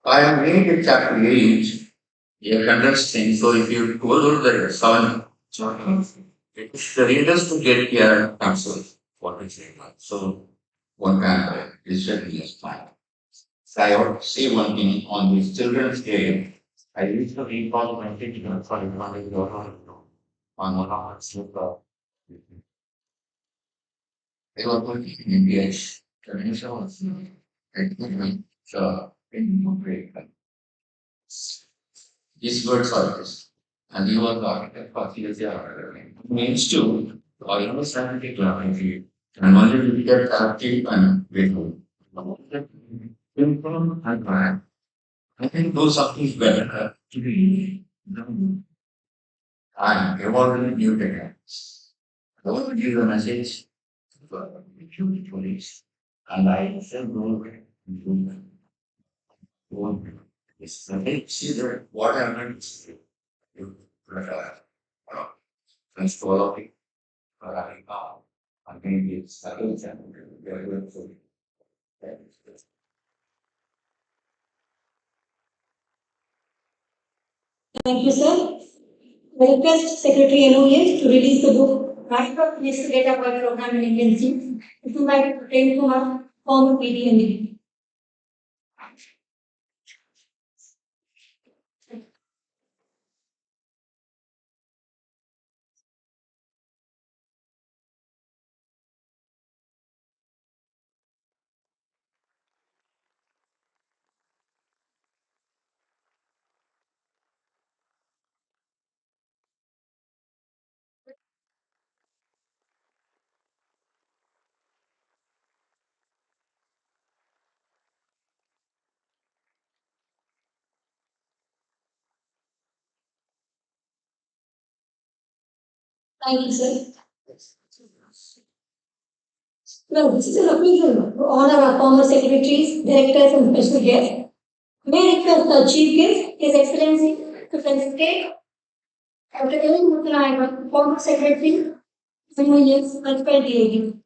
I am reading it chapter 8. You can understand. So if you go to the 7 chapters, it's the readers to get your answer what is saying. So one can decision is fine. So I want to say one thing on this children's day. I used to read all my teachers for example on one of the they were working in PH. So these words are this. And you are the architect for theology. Means to or scientific geography. And only you get active and grateful. Simple and bad. I think those are things better to be done. And evolving new techniques. I want to give a message for the police. And I said, no, it's the see that what happens you thanks to all of you for having come. I think it's a good example. Very good for you. Thank you, sir. I request Secretary MoES to release the book National Data Buoy Programme in Indian Seas. If you might pertain to our former PD and DP. Thank you, sir. Now, this is an occasion to honor our former secretaries, directors, and special guests. May I request the Chief Guest, His Excellency, to felicitate Dr. Ellen Muthanayagan, former secretary, MoES multiple DAD.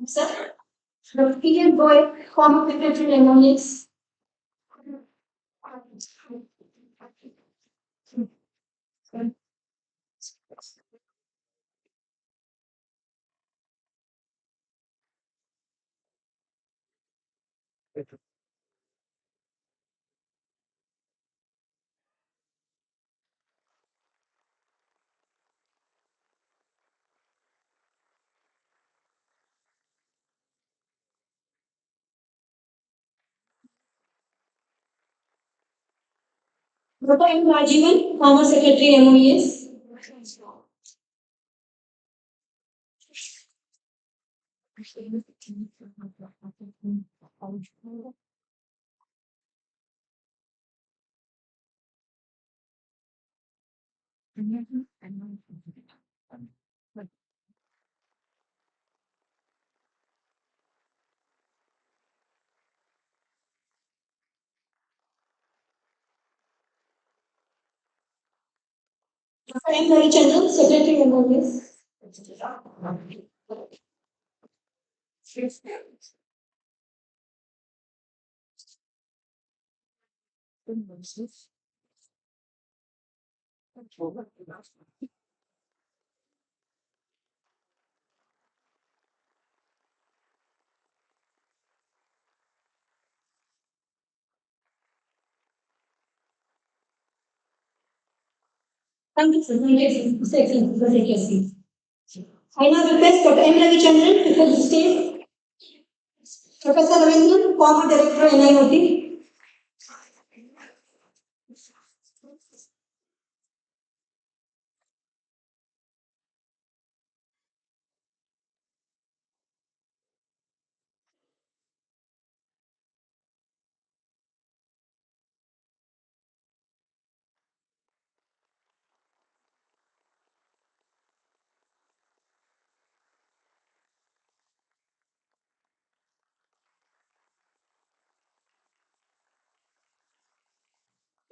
Sir, Norwegian Boy, former secretary MoES. Dr. M. Rajivan, former secretary MoES. Dr. M. Harichandran, secretary MoES. Thank you, sir. Thank you, sir. Mr. Excellency, for taking your seat. I now request Dr. M. Ravichandran before the stage. Professor Ravindran, former director NIOT.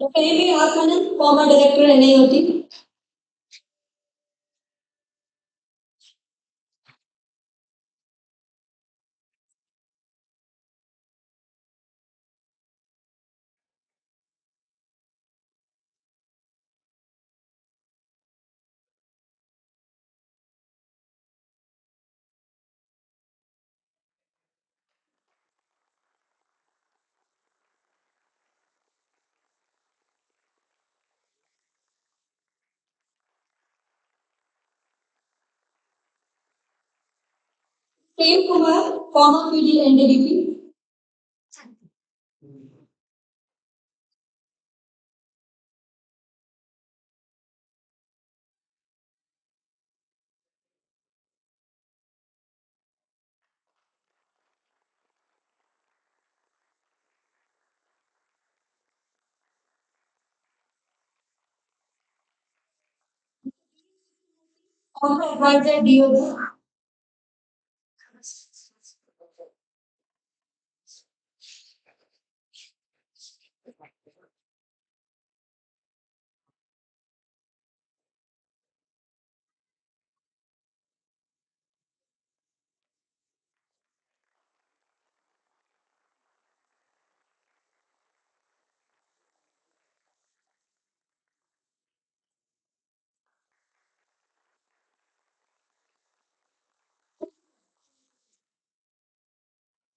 Dr. A.B. Atmanan, former director NIOT. Prem Kumar, former PD NDBP. Former advisor DOD.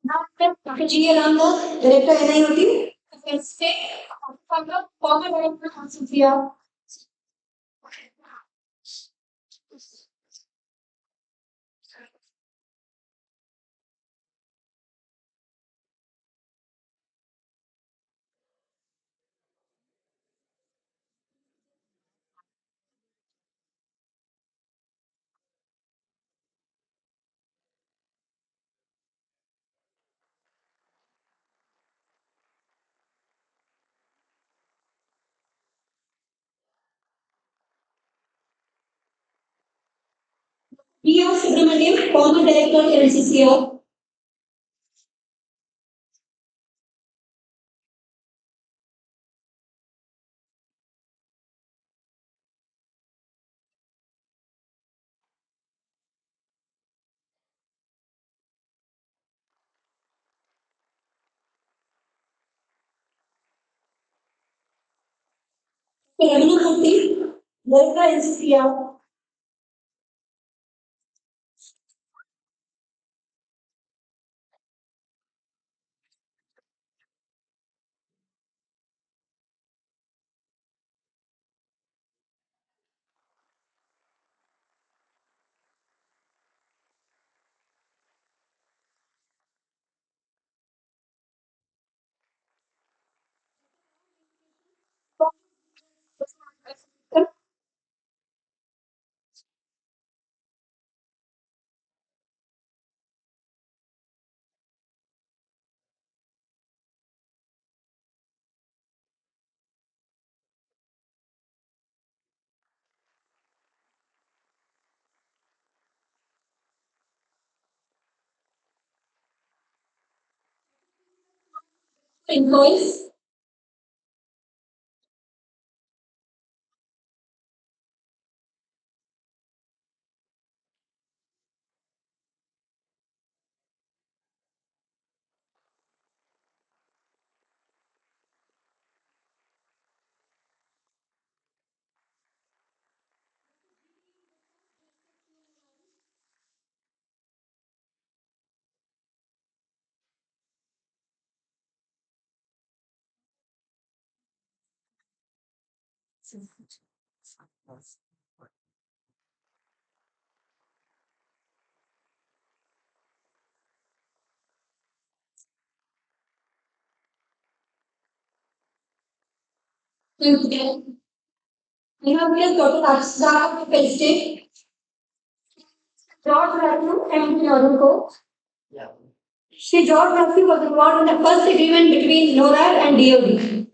Now, Dr. G. Ramdas, director NIOT. Stay. From the former director of Sophia. B.R. Subramaniam, former director of NCCR. Ravina Murthy, director NCCR. Employees. We have here Dr. Aksa Felstein, George Matthew, and Norinco. She George Matthew was involved in the first agreement between NORAD and DoD.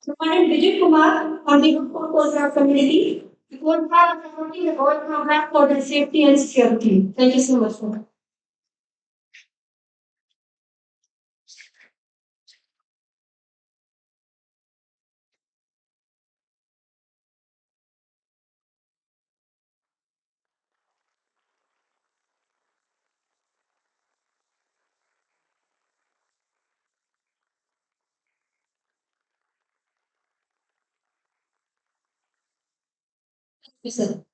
Commandant Vijay Kumar on the Coast Guard community. The Coast Guard is supporting the Gold program for the safety and security. Thank you so much, sir. Yes, sir.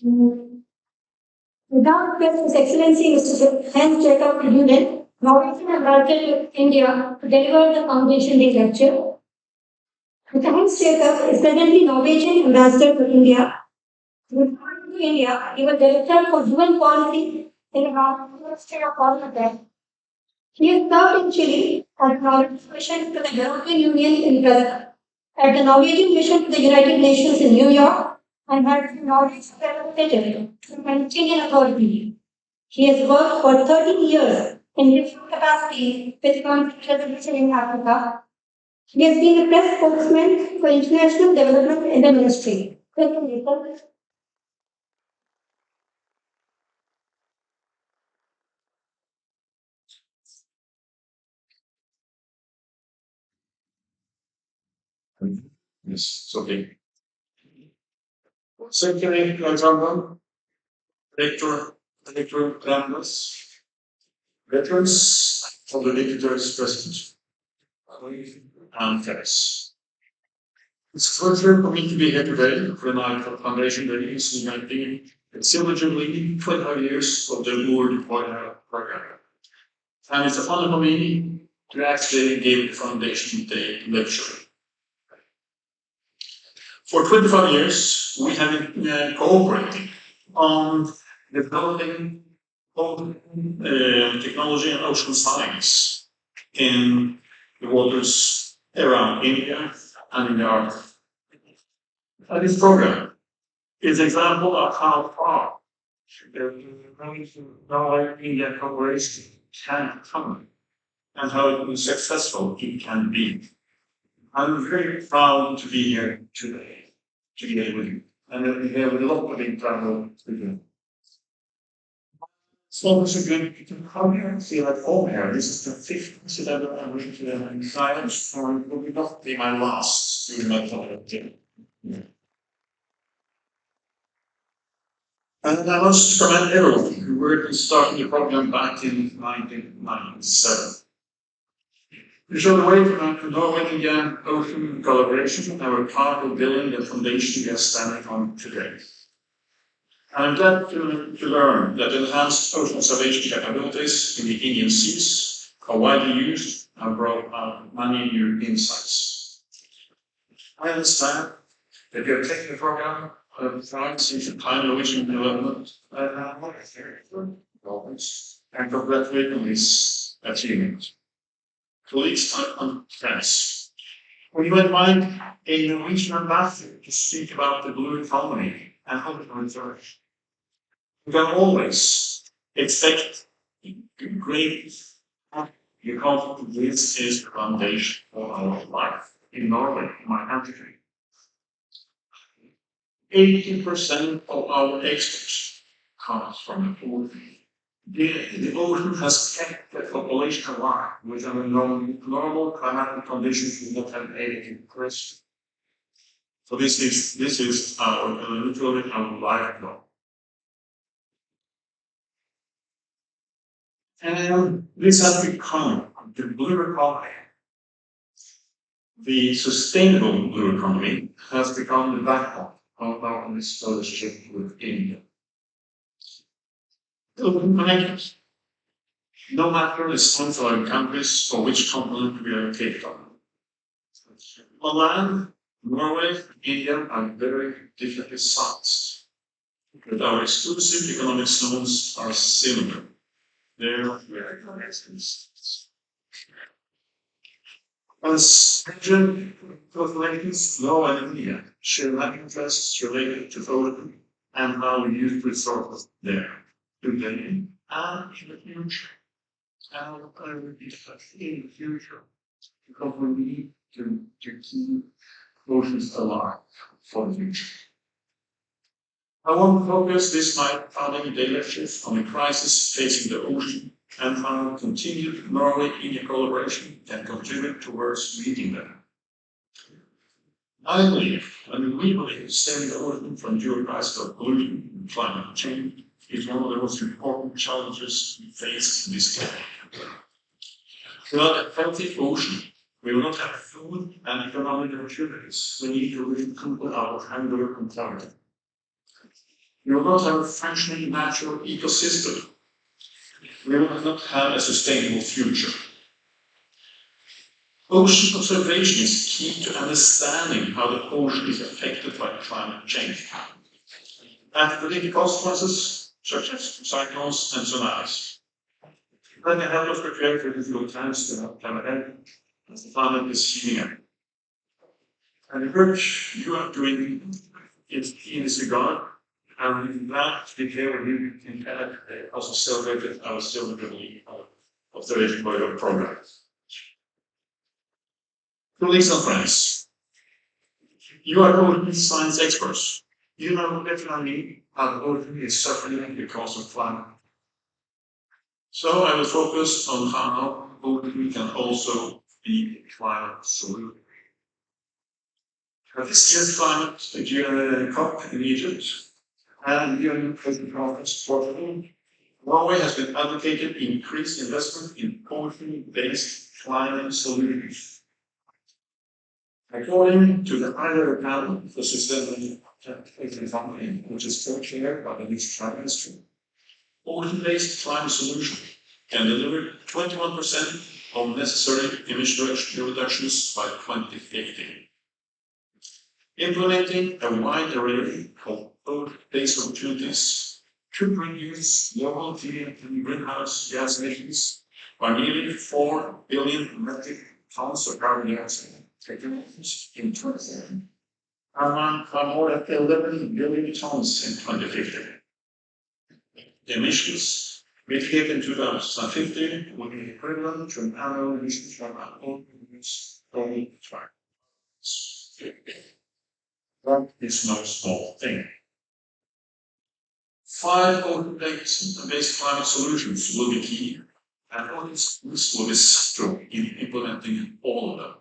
Mm. Without His Excellency Mr. Hans Jacob Luden, Norwegian Ambassador to India to deliver the Foundation Day lecture. Mr. Hans Jacob is presently Norwegian Ambassador to India. Returning to India, he was Director for Human Policy in the Ministry of Foreign Affairs. He has served in Chile as Norwegian mission to the European Union in Prague, at the Norwegian mission to the United Nations in New York, and has been Norway's representative to the Palestinian Authority. He has worked for 13 years in different capacities with conflict resolution in Africa. He has been the press spokesman for international development in the ministry. Thank you, Nathan. Yes, okay. Secretary, for example, Director electoral cameras, veterans of the dictator's president, and friends. It's a pleasure for me to be here today for the night of Foundation Day celebrating celebrating 25 years of the Buoy Programme. And it's a honor for me to actually give the Foundation Day lecture. For 25 years, we have been cooperating on developing technology and ocean science in the waters around India and in the Arctic. And this program is an example of how far the Norway-India cooperation can come and how successful it can be. I'm very proud to be here today, together with you, and we have a lot of internal to do. It's always a good to come here and feel at home here. This is the fifth incident I'm going to NIOT, so it will not be my last during my time here. And I want to commend everyone who worked in starting the program back in 1997. We showed the way from Norway-India ocean collaboration and were part of building the foundation we are standing on today. I'm glad to learn that enhanced ocean observation capabilities in the Indian seas are widely used and brought out many new insights. I understand that you have taken the program France into time Norwegian development and congratulate on this achievement. Colleagues and friends, would you invite a Norwegian ambassador to speak about the blue economy and ocean research? You can always expect great because this is the foundation of our life in Norway, my country. 80% of our exports comes from the ocean. The ocean has kept the population alive with normal climatic conditions we not have anything question. So this is our literally our lifeline. And this has become the blue economy. The sustainable blue economy has become the backbone of our relationship with India. Open connections. No matter the size of our countries or which continent we are located on. On land, Norway and India are very differently sized, but our exclusive economic zones are similar. They're very connected. As mentioned, both nations, Norway and India, share many interests related to ocean and how we use resources there today and in the future. And I will be in the future because we need to keep oceans alive for the future. I want to focus this night Founding Day lectures on the crisis facing the ocean and how continued Norway-India collaboration can contribute towards meeting them. I believe, and we believe, saving the ocean from geographical pollution and climate change is one of the most important challenges we face in this day. Without a healthy ocean, we will not have food and economic opportunities we need to rid people out of hunger and poverty. We will not have a functioning natural ecosystem. We will not have a sustainable future. Ocean observation is key to understanding how the ocean is affected by climate change and to predict consequences such as cyclones and tsunamis. That can help us prepare for difficult times to have climate change as the planet is heating up. And the work you are doing is in this regard, and I'm glad to be here with you in Canada today, also celebrated our Silver Jubilee Observation Buoy Programme. Colleagues and friends, you are ocean science experts. You know better than me how the ocean is suffering because of climate. So I will focus on how ocean can also be a climate solution. This year's climate COP in Egypt and UN President Conference Portugal Norway has been advocating increased investment in ocean-based climate solutions. According to the ILO panel for sustainable economy, which is co-chaired by the Prime Minister, ocean-based climate solutions can deliver 21% of necessary emission reductions by 2050. Implementing a wide array of ocean-based opportunities could reduce global greenhouse gas emissions by nearly 4 billion metric tons of carbon dioxide equivalent in 2030, and by more than 11 billion tons in 2050. Emissions mitigated in 2050 would be equivalent to an annual emissions from our own use only trucks. That is no small thing. 5 ocean-based climate solutions will be key, and ocean schools will be central in implementing all of them.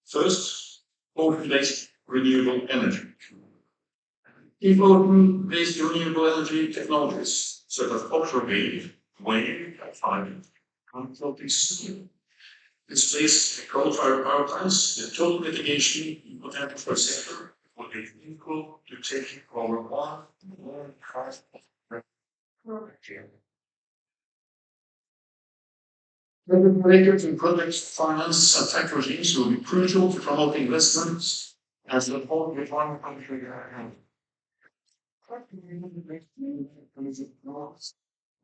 First, ocean-based renewable energy. If ocean-based renewable energy technologies, such as offshore wind, wave, and hydrogen, and floating solar, displace coal-fired power plants, the total mitigation potential for a sector would be equal to taking over 1 million cars per year. Regulators and project finance and tax regimes will be crucial to promote investments as the whole reform country.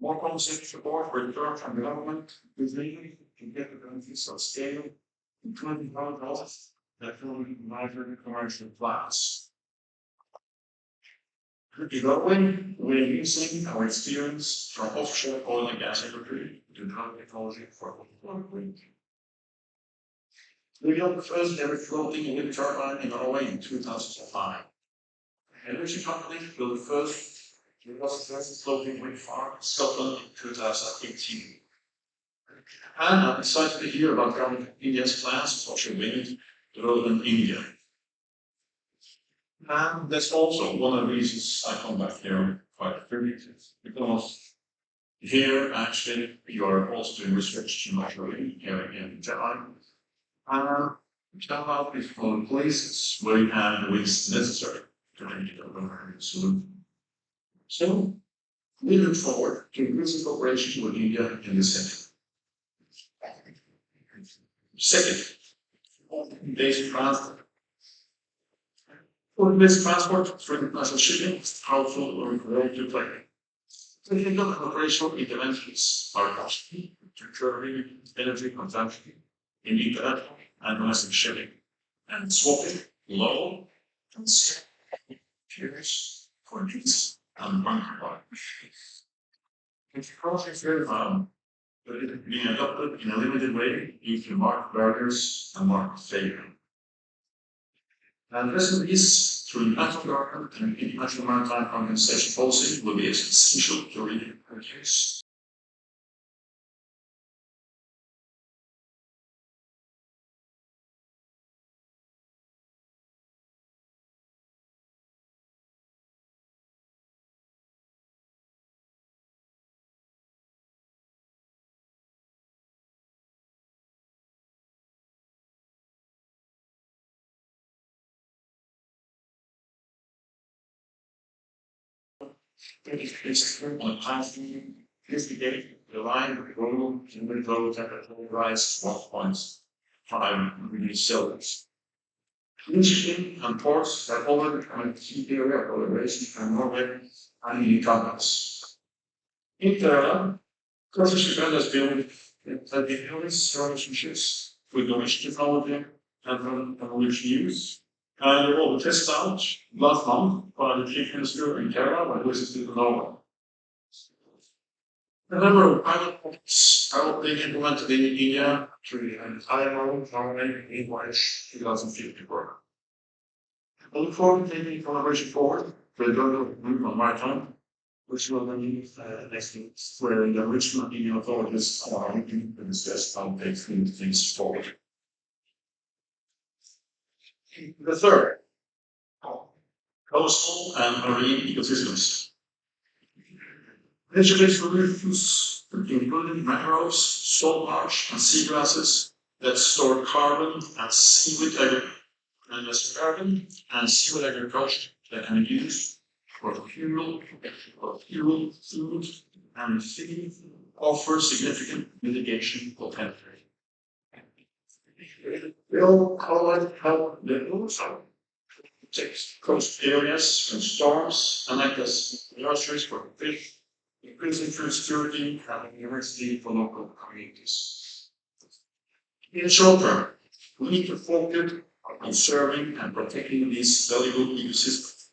More policy support for return from the government is needed to get the benefits of scale, including public health that will be larger commercial plans. In Norway, we are using our experience from offshore oil and gas industry to develop technology for offshore wind. We built the first ever floating wind turbine in Norway in 2005. Energy company built the first floating wind farm in Scotland in 2018. And I'm excited to hear about government India's plans for offshore wind development in India. And that's also one of the reasons I come back here quite frequently, because here actually you are also doing research in offshore wind here in Japan. And Japan is one of the places where you have the winds necessary to make it a solution. So we look forward to increasing cooperation with India in this area. Second, basic transport. Ocean-based transport through international shipping is powerful role to play. Technical and operational interventions are costly to curbing energy consumption in international and domestic shipping, and swapping low and scale fuels for needs and bunker products. It's process very fun, but it is being adopted in a limited way due to market barriers and market failure. And this is through national government and international maritime compensation policy will be essential to reduce. On a constant investigate the line of global temperature rise 1.5 degrees Celsius. Shipping and ports have already become a key area of collaboration for Norway and EU companies. In parallel, Turkish has been building relationships with Norwegian technology and Norwegian use. And we will test out last month by the Chief Minister in Kerala when visiting Norway. A number of pilot projects are being implemented in India through the IMO Norway MoES 2050 program. I look forward to taking collaboration forward for the global group on maritime, which will then use next week, where the regional Indian authorities are looking to discuss how they take things forward. The third, coastal and marine ecosystems. Fisheries solutions including mangroves, salt marsh, and seagrasses that store carbon and seaweed agriculture that can be used for fuel, food, and feed offer significant mitigation potential. Will collect help the also protect coast areas from storms and act as nurseries for fish, increasing food security and diversity for local communities. In the short term, we need to focus on conserving and protecting these valuable ecosystems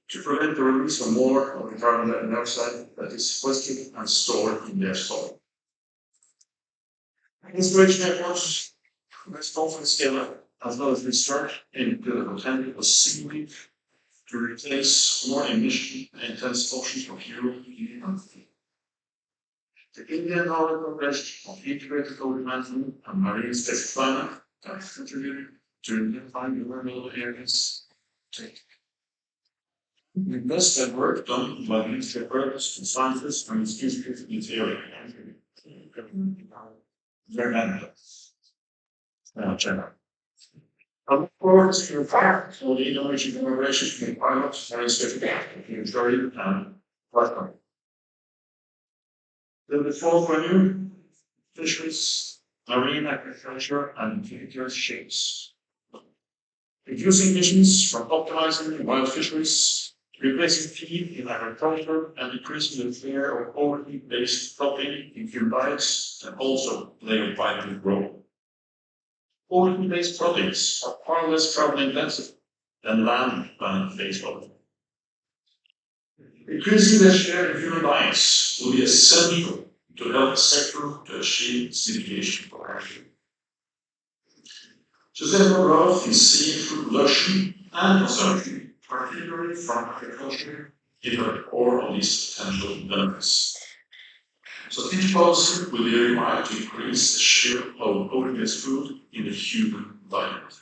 to prevent the release of more of the carbon dioxide that is sequestered and stored in their soil. Conservation efforts must also scale as well as research into the potential of seaweed to replace more emission-intense oceans of fuel. The Indian Oil Corporation of Integrated Oil Management and Marine Space Planning have contributed to identifying the vulnerable areas. We must have work done by ministry purpose and scientists and institutions in this area. Very valuable. I look forward to your part for the innovation collaboration between pilots and certificate in majority and platform. The fourth venue, fisheries, marine agriculture, and individual shapes. Reducing emissions from optimizing wild fisheries, replacing feed in agriculture, and decreasing the fear of overheat-based protein in human diets can also play a vital role. Overheat-based proteins are far less carbon intensive than land-based protein. Increasing their share in human diets will be essential to help the sector to achieve its mitigation potential. Sustainable growth is seen through production and consumption, particularly from agriculture, in the core of these potential benefits. So each policy will be required to increase the share of oil-based food in the human diet.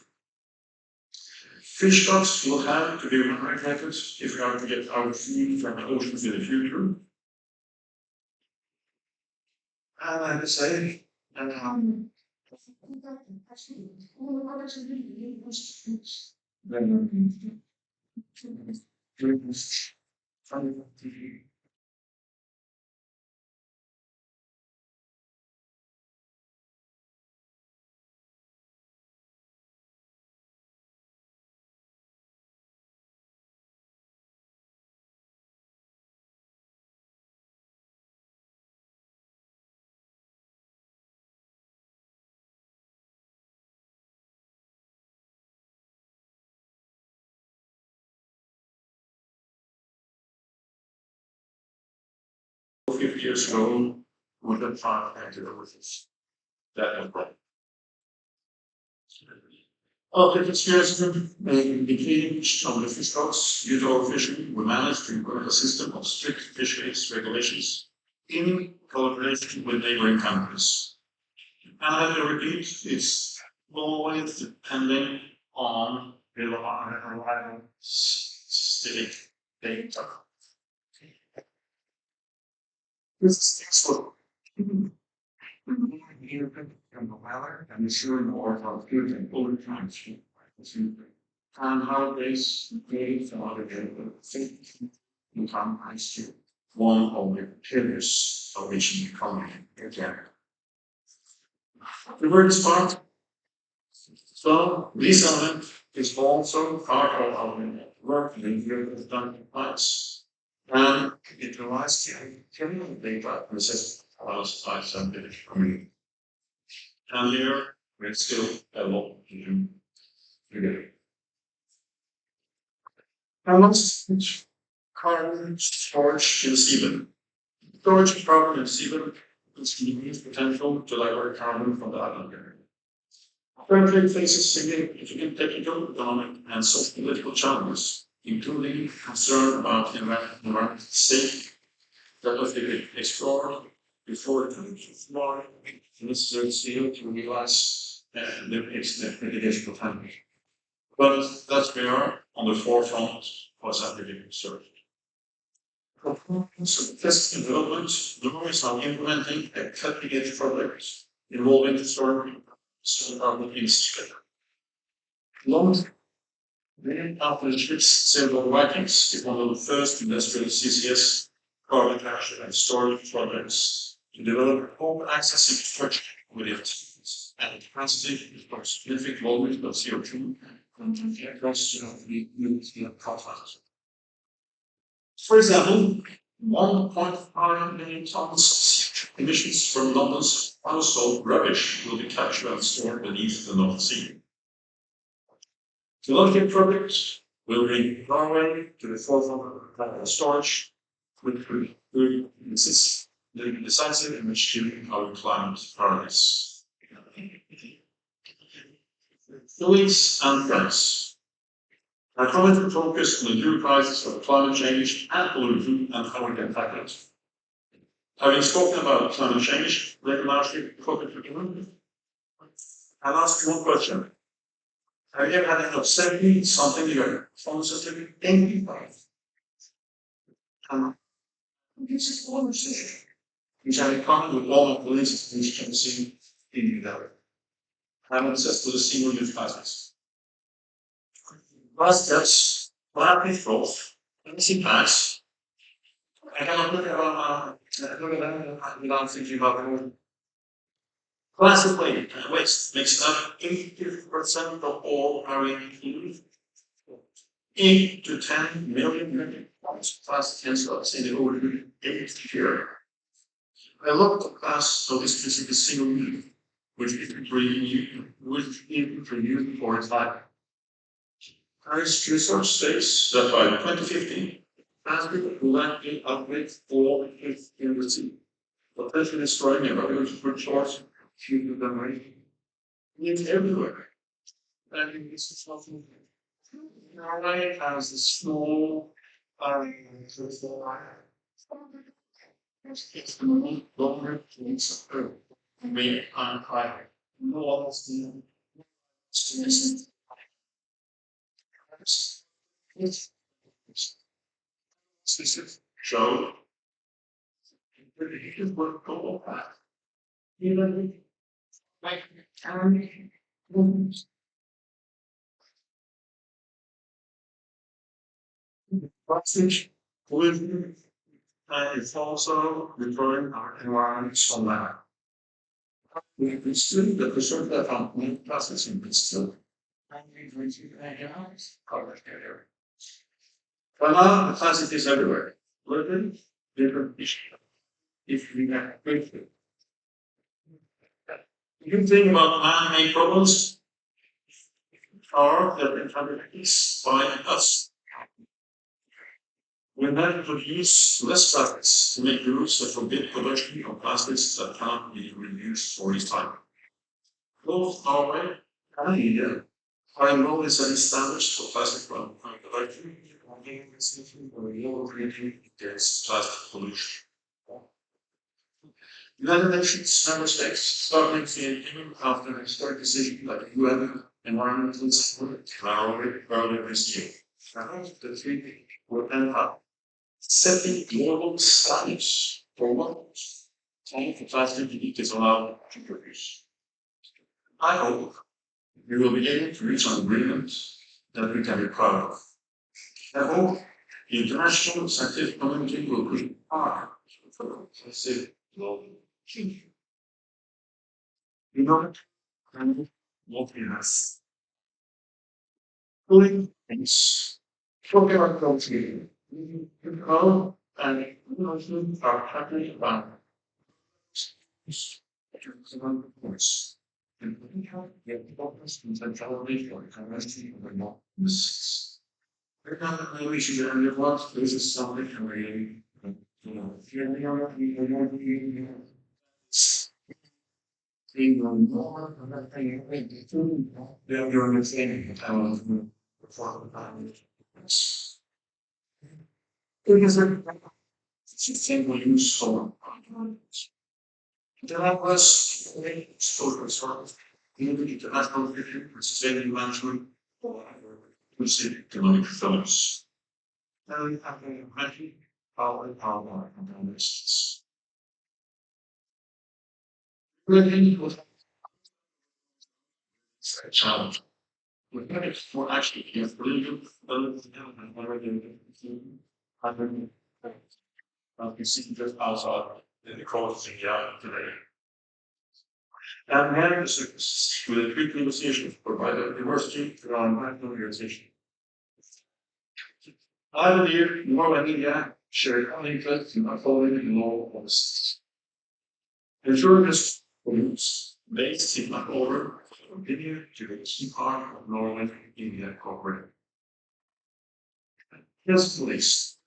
Fish stocks will have to be regulated if we are to get our food from the oceans in the future. And I would say, for 50 years ago, we would have tried to do with this. That no problem. After experience in decaying of the fish stocks due to overfishing, we managed to implement a system of strict fisheries regulations in collaboration with neighboring countries. And I repeat, it's always depending on reliable statistic data. This is what from the weather and ensuring more of good and over time and how this creates another income as to one of the pillars of which the economy again. The word part. So this element is also part of our work in the done plans. And it provides the data process allows scientific community. And here we're still a lot to do together. And last, carbon storage in seabed. Storage of carbon in seabed is the unique potential to divert carbon from the island area. Currently faces significant technical, economic, and social political challenges, including concern about environmental safety that must be explored before it is more necessary scale to realize the mitigation potential. But that's we are on the forefront for scientific research. So test development, Norway is now implementing a cutting-edge project involving historic carbon industry. Long named after the ship's several Vikings is one of the first industrial CCS carbon capture and storage projects to develop open access infrastructure with it and capacity for significant volumes of CO2 across the nuclear profiles. For example, 1.5 million tons of emissions from London's household rubbish will be captured and stored beneath the North Sea. The Logic project will bring Norway to the forefront of storage, which will assist the decisive in achieving our climate priorities. Colleagues and friends, I promise to focus on the new crisis of climate change and pollution and how we can tackle it. Having spoken about climate change, let me ask you a question. I'll ask you one question. Have you ever had an upsetting something you're constantly thinking about? This is one decision, which I common with all the police which can see in the I'm obsessed with the single use plastics. Plastics, plastic flows, fancy bags. I cannot look at without thinking about the plastic waste makes up 80% of all marine food. 8 to 10 million metric tons of plastic ends up in the ocean each year. I love the class of this specific single use, which is renewed for its life. Paris research states that by 2050, plastic will likely outweigh all its in the sea, potentially destroying a valuable food source due to the marine. It's everywhere. I think this is something. Norway has a small it's the most longer place of Earth. We are higher. No one else can. Show it is what go back. Even like passage pollution is also referring our environment somehow. We consider the preserve that from plastics in Bristol and we reduce carbon carrier. But now the plastic is everywhere. Literally, different issue. If we have quickly. The good thing about man-made problems are that they can be fixed by us. We have to use less plastics to make rules that forbid production of plastics that cannot be reused or recycled. Both Norway and India are involved in setting standards for plastic production against plastic pollution. United Nations member states starting to after a historic decision by the UN Environmental Summit earlier this year. The treaty will end up setting global standards for what type of plastic is allowed to produce. I hope we will be able to reach an agreement that we can be proud of. I hope the international scientific community will push hard for a global change. You know what we have. Doing things. Talking about culture. How and emotions are happy about course. And we have yet focus on centrality for diversity of the norms. Right now, we should end what this is something really, here we are, we are seeing more of that thing, you're understanding how to perform the time. Because it's single use for there was social service, international review, sustainable management, inclusive economic films. And I mentioned power contaminations. Really was a challenge. We had it for actually here, you see just outside in the coast of India today. And managed the services with a quick negotiation provided the university around national organization. I believe Norway and India share common interest in upholding the law of the state. Ensuring this rules based in order to continue to be a key part of Norway and India cooperation. Yes, please.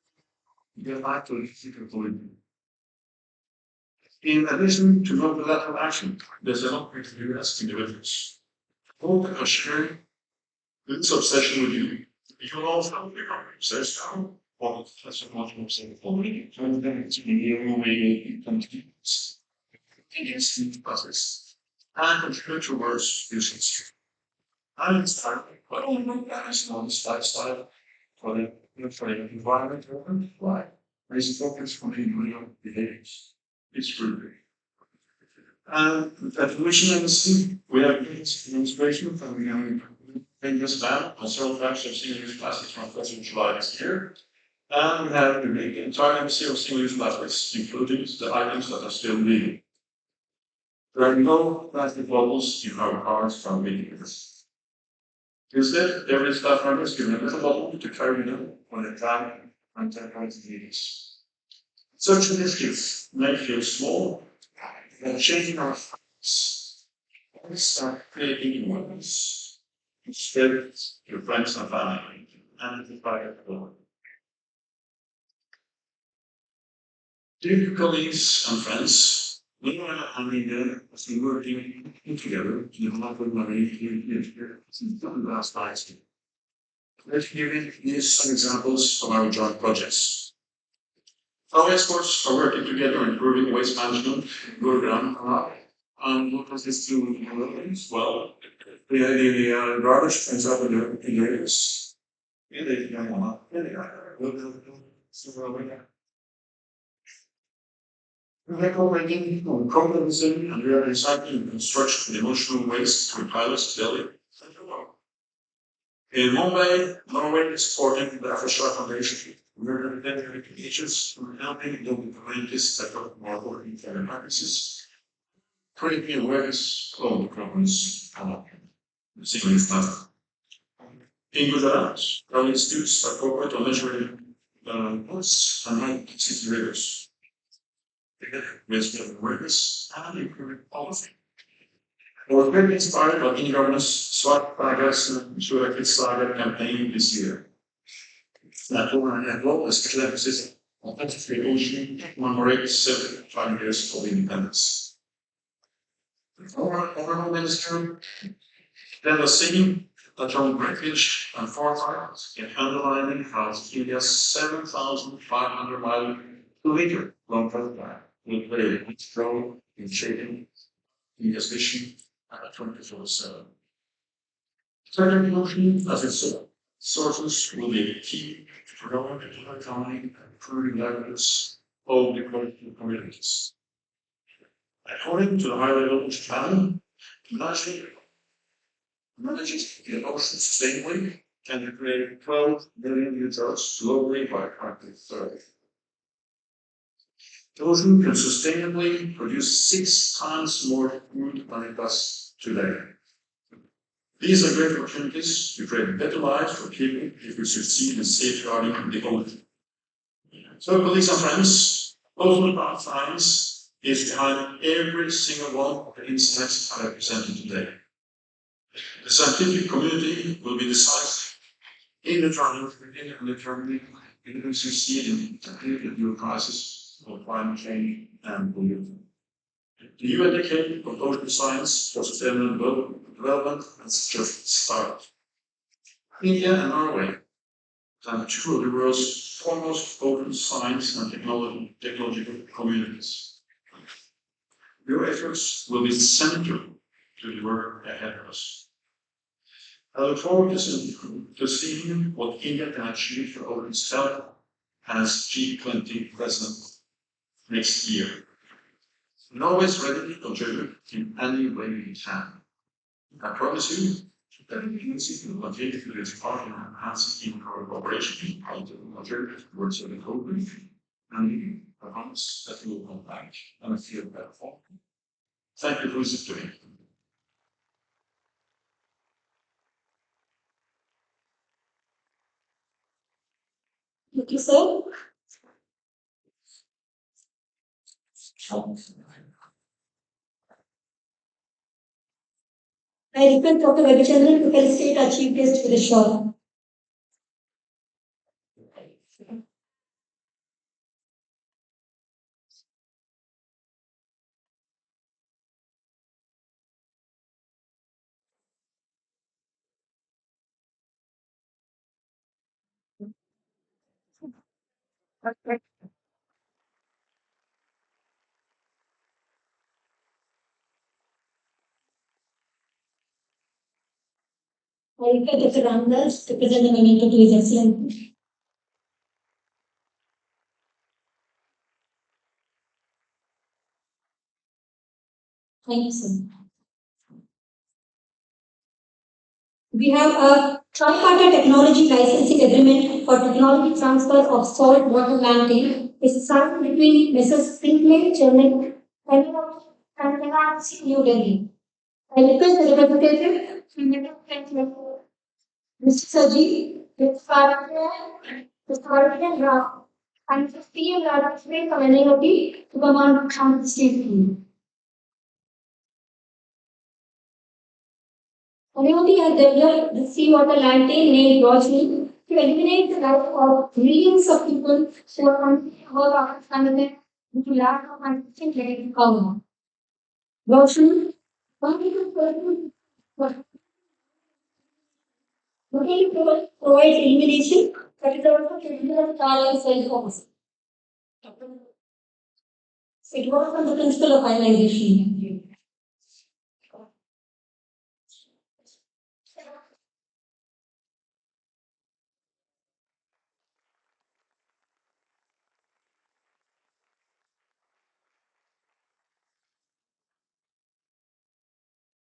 Get back to the secret political. In addition to multilateral action, there's an opportunity to U.S. individuals. Both are sharing this obsession with you. You will also become obsessed now. Well, that's a much more simple way. So then it's moving continues. Continues in the process. And contribute towards usage. And start by all my guys on this lifestyle for the environment, why? Raise focus for the individual behaviors. It's true. And at the mission embassy, we have demonstration from the famous lab, and several types of single-use plastics from 1st of July next year. And we have the entire embassy of single-use plastics, including the items that are still legal. There are no plastic bottles in our cars from vehicles. Instead, every staff member is given a little bottle to carry with them when they travel and temporary meetings. Such initiatives may feel small, but changing our lives. Start creating awareness to spread your friends and family and the private world. Dear colleagues and friends, we and India has been working together to develop a marine since the last night. Let's give you some examples of our joint projects. Our experts are working together on improving waste management in Gurugram. And what does this do in the Netherlands? Well, the garbage ends up in the areas. We're cooperating on competency and we are recycling and construction of emotional waste through pilots to Delhi. In Mumbai, Norway is supporting the Foundation. We're dedicating teachers who are helping local communities set up more working fair practices, creating awareness of the problems of single stuff. In Gujarat, our institutes are cooperate on measuring costs and high city rivers. Together with awareness and improving policy. We're very inspired by e-governance SWAT progress through a Kickstarter campaign this year. That will especially emphasis on Pacific Ocean commemorates 75 years of independence. Our Honorable Minister then was singing that from wreckage and foresight in underlining how India's 7,500 kilometer long pipeline will play a huge role in shaping India's vision 24/7. Second motion, as its sources, will be key to growing the economy and improving livelihoods of the communities. According to the high level plan, managing the ocean sustainably can create 12 million new jobs globally by 2030. The ocean can sustainably produce 6 times more food than it does today. These are great opportunities to create better lives for people if we succeed in safeguarding the ocean. So, colleagues and friends, Ocean Science is behind every single one of the insights I have presented today. The scientific community will be decisive in determining if we succeed in the crisis of climate change and pollution. The UN Decade of Ocean Science for Sustainable Development has just started. India and Norway are two of the world's foremost open science and technological communities. Your efforts will be central to the work ahead of us. I look forward to seeing what India can achieve for open health as G20 president next year. Norway is ready to contribute in any way we can. I promise you that the agency will continue to do its part in enhancing cooperation and to contribute towards the recovery. And I promise that we will come back and I feel better for. Thank you for listening. Thank you, sir. I request Dr. Ravichandran to felicitate our chief guest with a shawl. I request Dr. Ramdas to present the memento to His Excellency. Thank you, sir. We have a tripartite technology licensing agreement for technology transfer of salt water land tank. It's signed between Messrs. Finlay, Chairman, and NIOT, New Delhi. I request the representative, Mr. Saji, Mr. Faradyan Rao, and Mr. P.M. Radhakrishnan from NIOT to come on to the stage, please. NIOT has developed the seawater land tank named Rajni to eliminate the life of millions of people who are unable to work after sunset due to lack of consistent credit cover. Rajni, one people person provides illumination, but it also critical as star and cell phones. It works on the principle of ionization.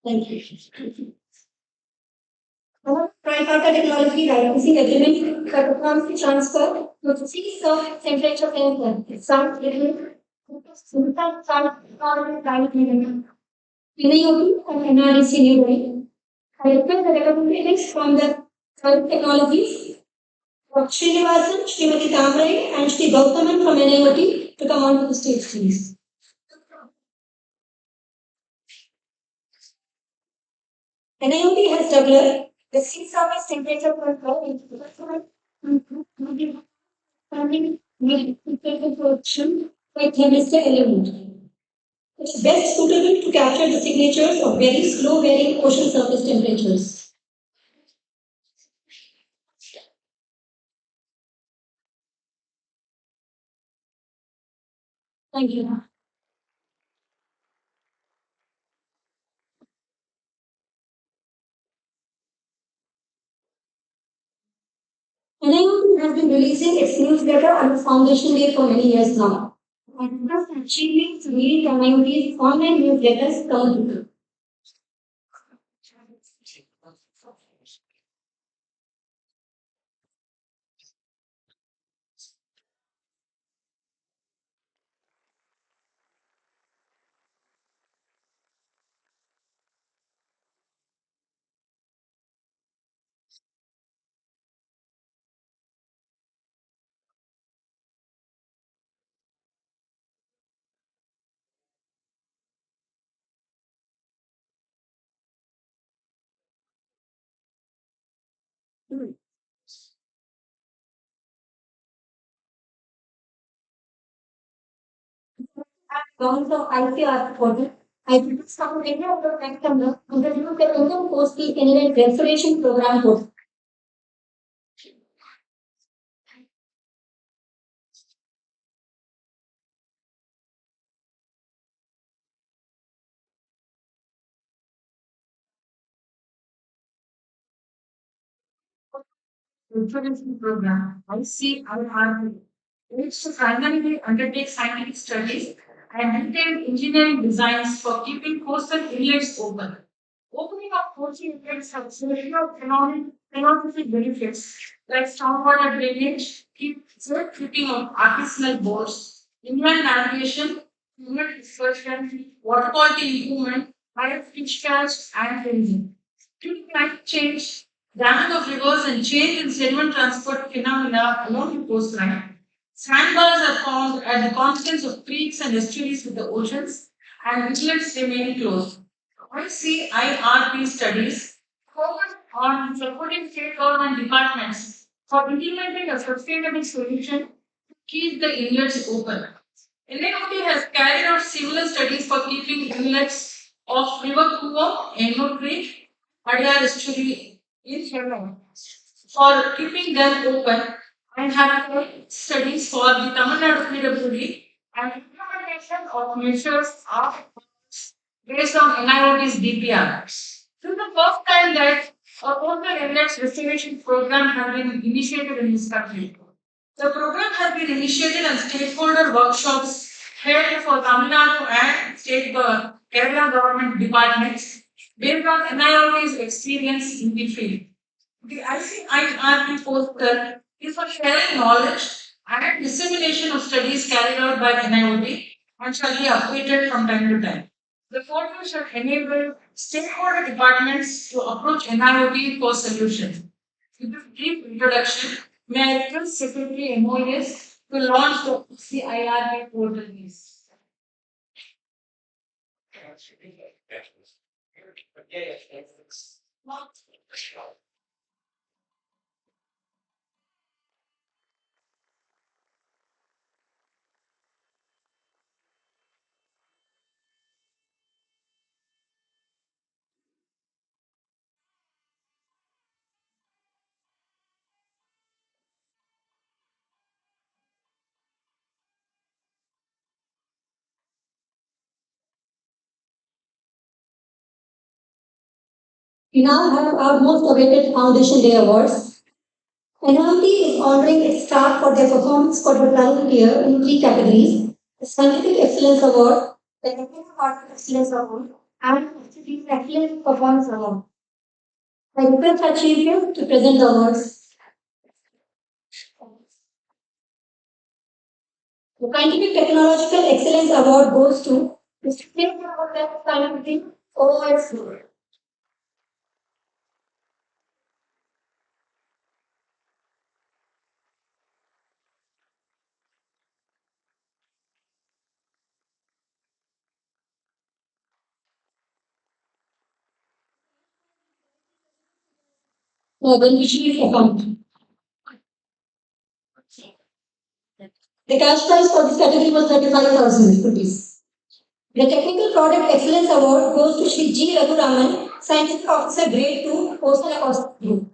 Thank you. Tripartite technology licensing agreement for technology transfer to cease surface temperature sensor. It sounds little inside sound private limited. NIOT and NRDC New Delhi. I request the representatives from the private technologies, Dr. Srinivasan, Srimati Tamrai, and Sri Gautaman from NIOT to come onto the stage, please. NIOT has developed the sea surface temperature control instrument production by thermistor element. It is best suitable to capture the signatures of very slow varying ocean surface temperatures. Thank you. NIOT has been releasing its newsletter on the Foundation Day for many years now. And thus achieving to read NIOT's online newsletters come. Grounds of IPR portal. I did some India of the September and the new Indian Coast Peak Inlet Restoration Program portal. Introduction program. I see I have aims to primarily undertake scientific studies and detailed engineering designs for keeping coastal inlets open. Opening up coastal inlets has social economic benefits like stormwater drainage, keeping of artisanal boats, inland navigation, human dispersion, water quality improvement, higher fish catch, and tourism. Due to climate change, damming of rivers and change in sediment transport phenomena along the coastline, sandbars are found at the confluence of creeks and estuaries with the oceans, and inlets remain closed. ICIRP studies focus on supporting state government departments for implementing a sustainable solution to keep the inlets open. NIOT has carried out similar studies for keeping inlets of River Kuo, Eno Creek, Adyar Estuary in Kerala for keeping them open and have carried studies for the Tamil Nadu PWD and implementation of measures of based on NIOT's DPR. This is the first time that a coastal inlets restoration program has been initiated in this country. The program has been initiated and stakeholder workshops held for Tamil Nadu and Kerala government departments based on NIOT's experience in the field. The ICIRP portal is for sharing knowledge and dissemination of studies carried out by NIOT and shall be updated from time to time. The portal should enable stakeholder departments to approach NIOT for solutions. With this brief introduction, may I request Secretary MoES to launch the CIRP portal, please. We now have our most awaited Foundation Day Awards. NIOT is honoring its staff for their performance for the current year in three categories: the Scientific Excellence Award, the Technical Art Excellence Award, and the Excellence Performance Award. I request our Chief Whip to present the awards. The Scientific Technological Excellence Award goes to Mr. K. Scientific MoES. Beneficiary account. The cash prize for this category was 35,000 rupees. The Technical Product Excellence Award goes to Shri G. Raghuraman, Scientific Officer Grade 2, Postal Cost Group.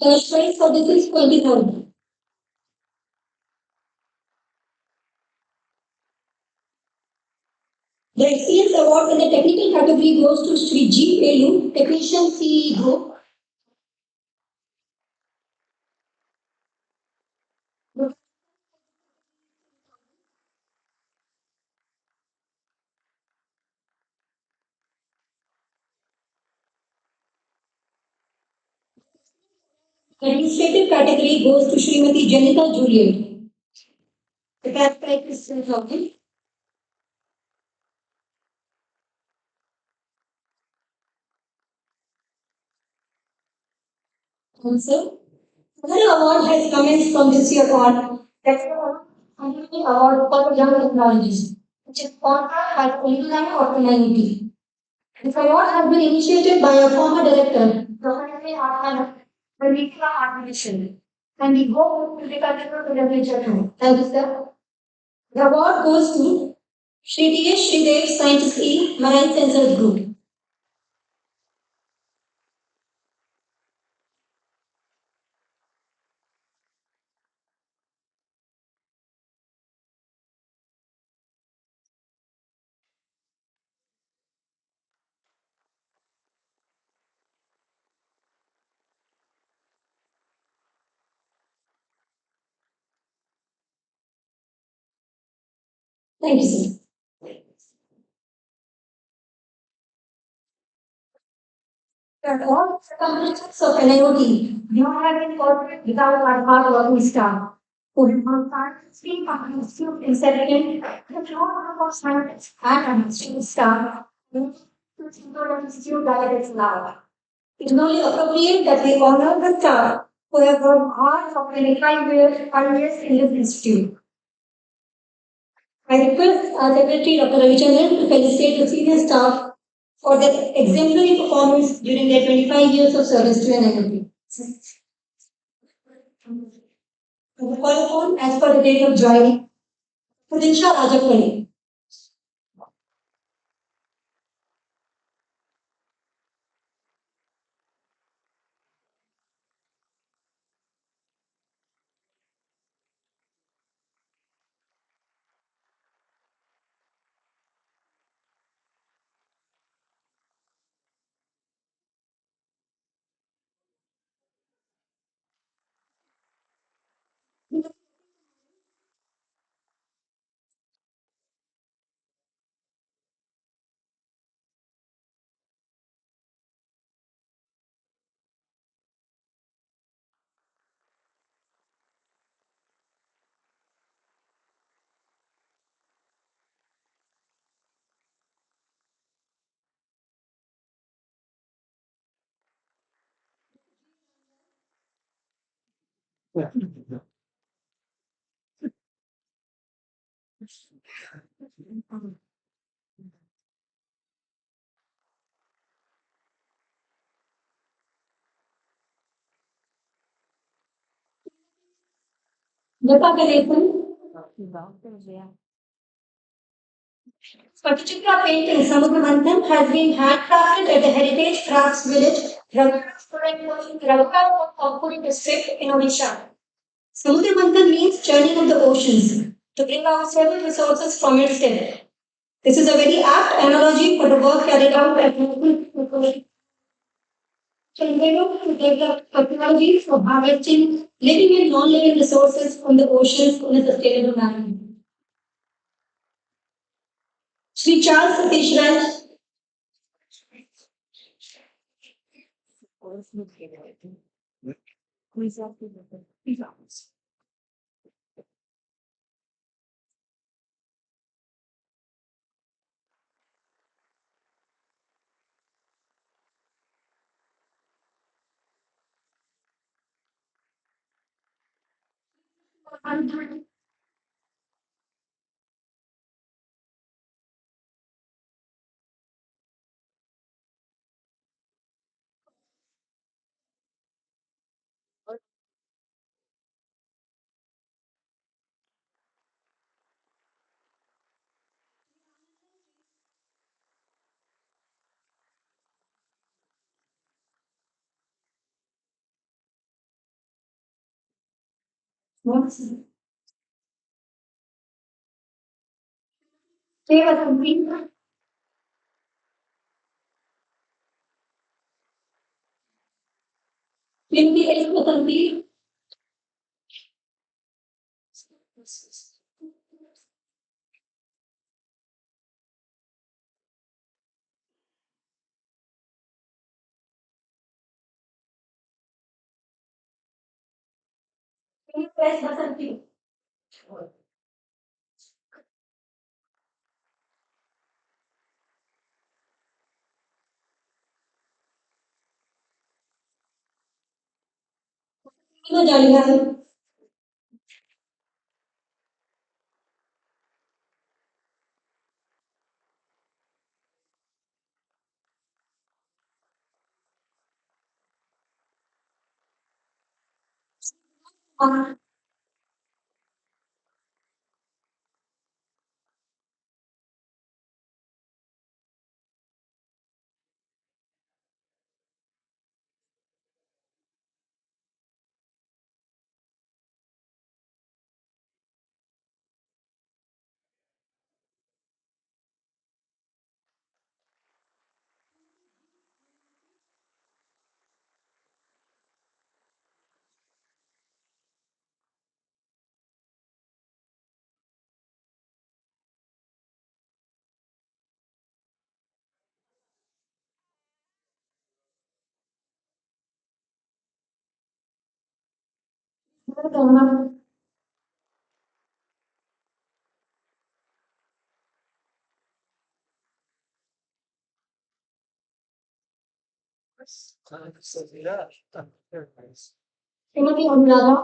Cash prize for this is 20,000. The Excellence Award in the Technical category goes to Shri G. Pelu, Technician CE Group. The Administrative category goes to Srimati Janita Juliet. The cash prize is 10,000. Also, another award has commenced from this year on. That's the Community Award for Young Technologies, which is sponsored by the Indian Organization. This award has been initiated by a former director, Professor Arthana, the Media Artificial, and we hope to be continued to the future too. Thank you, sir. The award goes to Shri D.S. Shridev Scientist E. Marine Sensors Group. Thank you, sir. That all accomplishments of NIOT do not have been possible without our hard-working staff, who have worked tirelessly on the institute inception, the pure number of scientists and administrative staff who to the institute that it is now. It is only appropriate that we honor the staff who have worked hard for 25 years in this institute. I request our Secretary Dr. Ravichandran to felicitate the senior staff for their exemplary performance during their 25 years of service to NIOT. The call upon as per the date of joining, Pudinsha Rajapani. Japa Ganesan. Pachitra painting Samudra Manthan has been handcrafted at the Heritage Crafts Village, Ravaka Pampuri district in Odisha. Samudra Manthan means churning of the oceans to bring out several resources from its depth. This is a very apt analogy for the work carried out at local to develop technologies for harvesting living and non-living resources from the oceans in a sustainable manner. Sri Charles Satish Raj. Timothy Anuradha,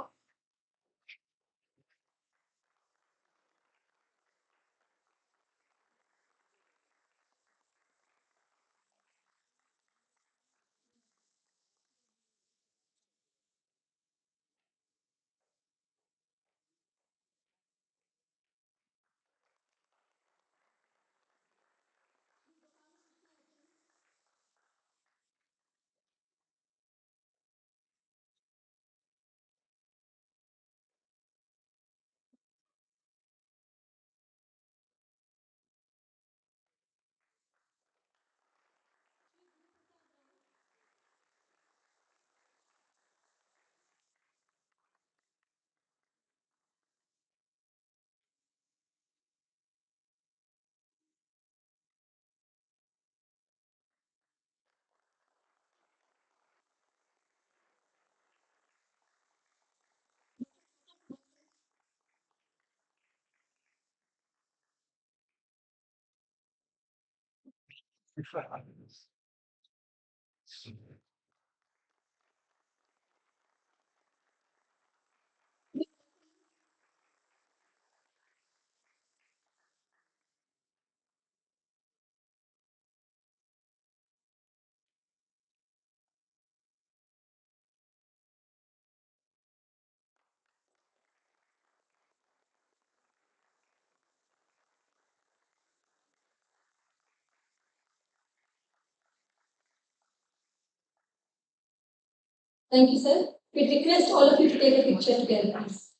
thank you, sir. We request all of you to take a picture together, please.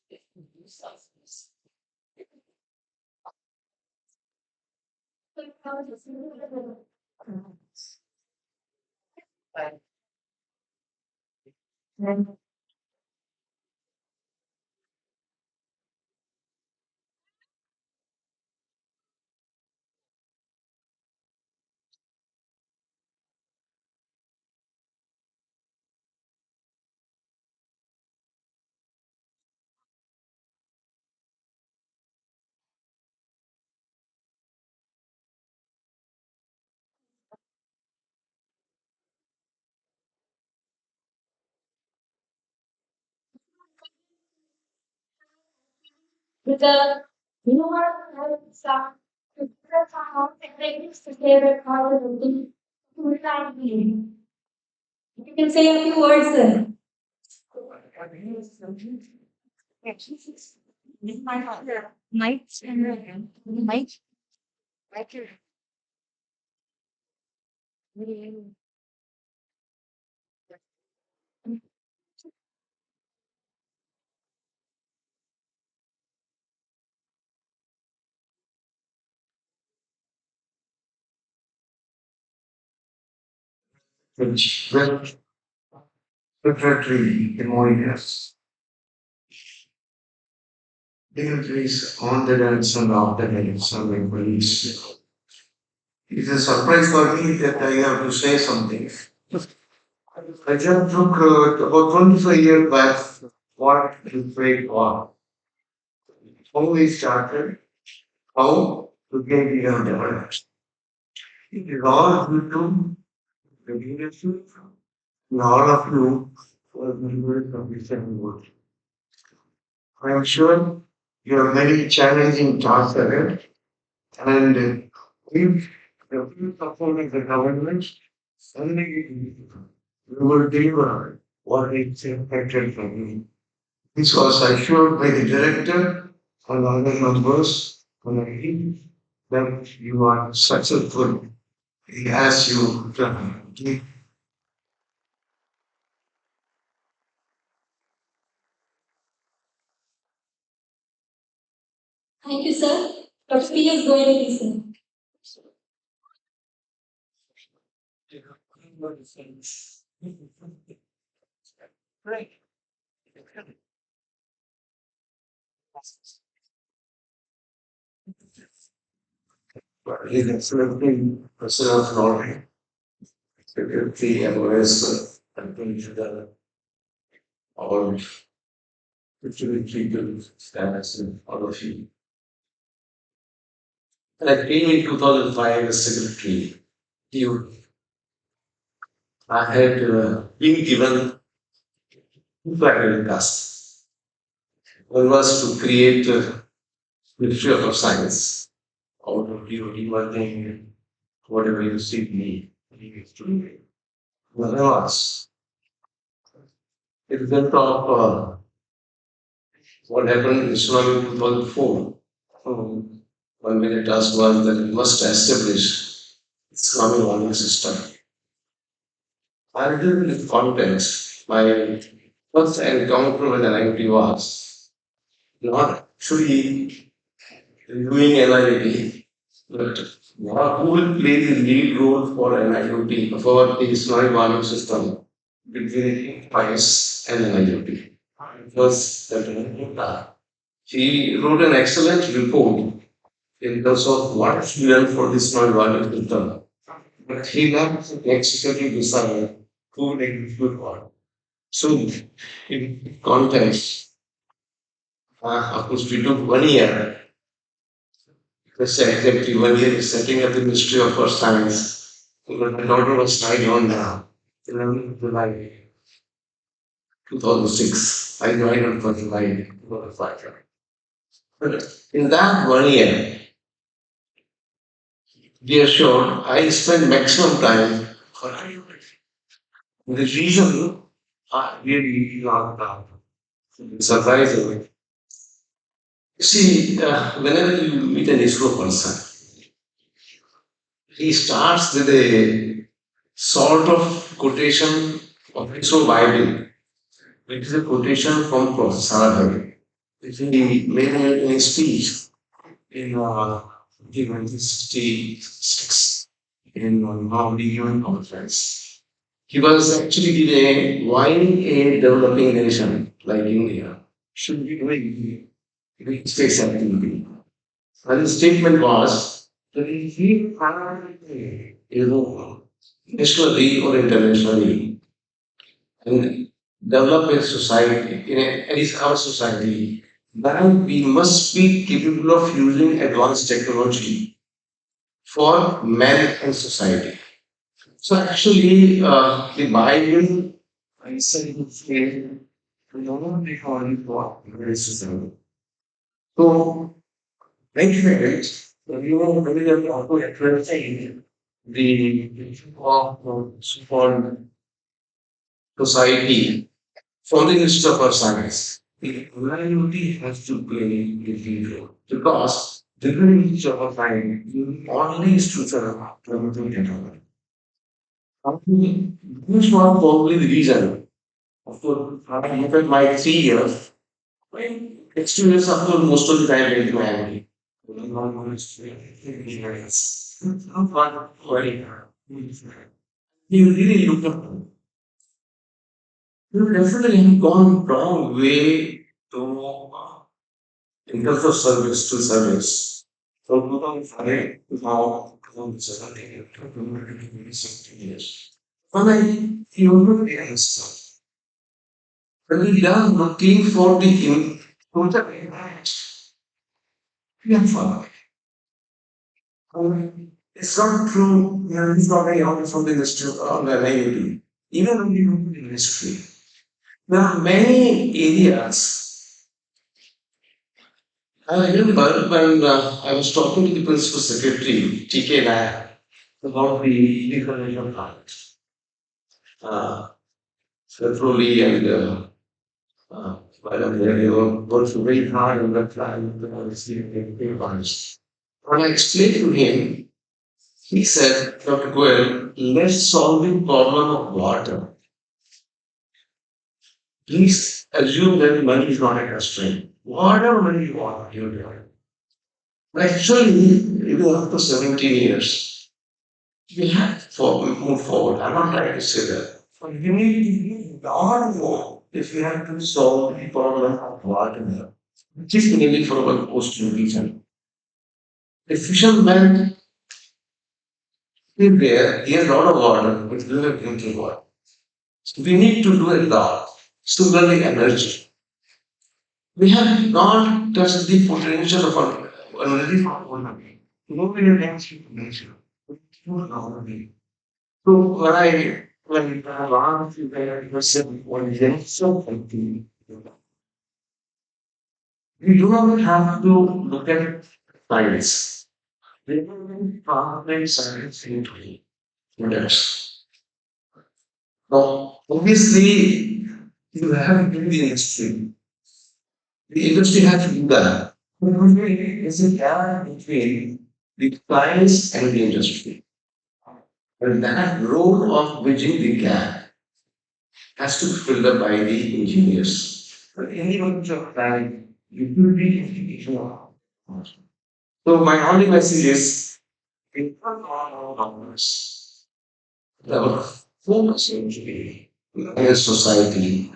With the human staff to discuss how techniques to save a carbon routine to time healing. You can say a few words, sir. Night and night. which well preparatory MoES, dignitaries on the dance and off the dance and police. It's a surprise for me that I have to say something. I just took about 25 years back what the trade war, how we started, how to get it on developed. It is all due to the leadership and all of you who are members of this board. I am sure you have many challenging tasks ahead, and if the full support of the government, only we will deliver what is expected from you. This was assured by the director and other members, and I think that you are successful as you give. Thank you, sir. Dr. P is going to listen. He is absolutely President of Norway. Secretary MoES and the all Actually, people as all of you. And I came in 2005 as secretary. You, I had been given two primary tasks. One was to create a Ministry of Science out of DOD working, whatever you see me. Another was it result of what happened in tsunami in 2004. One minute task was that we must establish tsunami warning system. Under this context, my first encounter with NIOT was not actually reviewing NIOT, but who will play the lead role for NIOT, for the tsunami warning system between PICE and NIOT. It was that he wrote an excellent report in terms of what is done for this tsunami warning system. But he left executive decide who will execute what. So, in context, of course, we took 1 year. The executive 1 year is setting up the Ministry of Earth Science. Because my daughter was tied on now. 11 July 2006. I joined on 1st July 2005. But in that 1 year, be assured, I spent maximum time for IoT. The reason I really not surprising. You see, whenever you meet an ISRO person, he starts with a sort of quotation of ISRO Bible, which is a quotation from Professor Sarabhai, which he made in a speech in 1966 in the UN conference. He was actually giving why a developing nation like India should be doing space activity. And the statement was that if we are, nationally or internationally, and develop a society, at least our society, then we must be capable of using advanced technology for man and society. So actually, the Bible, I said, we don't be calling for very society. So, thank you very much. So, you know, very well also addressing the so-called society for the rest of our science. The reality has to play a lead role because the rest of our science will only structure clinical technology. This was probably the reason. Of course, I look at my 3 years. My experience, of course, most of the time went to Miami. Not fun, very hard. You really look up. You definitely have gone wrong way to in terms of service to service. From 2005 to now 2017, 2016 years. When I even realized when we are looking for the total impact, we are far. It's not true, it's not very obvious from the industry or the IoT. Even when you look at the industry, there are many areas. I remember when I was talking to the principal secretary, TK Nair, about the declaration plant. Petroli and Madam they were working very hard on that plan to receive the funds. When I explained to him, he said, Dr. Goel, let's solve the problem of water. Please assume that money is not a constraint. Whatever money you want, you do it. But actually, even after 17 years, we have to move forward. I'm not trying to say that. But we need beyond more if we have to solve the problem of water, which is mainly for our coastal region. The fisherman is there, he has a lot of water, but he doesn't have drinking water. So we need to do a lot. Similarly, energy. We have not touched the potential of our already found. Nobody has potential. So when I asked you that question, what is it? So something. We do not have to look at science. We can translate science into products. Now, obviously, you have to be extreme. The industry has to do that. Is a gap between the clients and the industry. And that role of bridging the gap has to be filled up by the engineers. But anyone of that, you will be educational. So my only message is it's not all numbers. The focus should be in a society.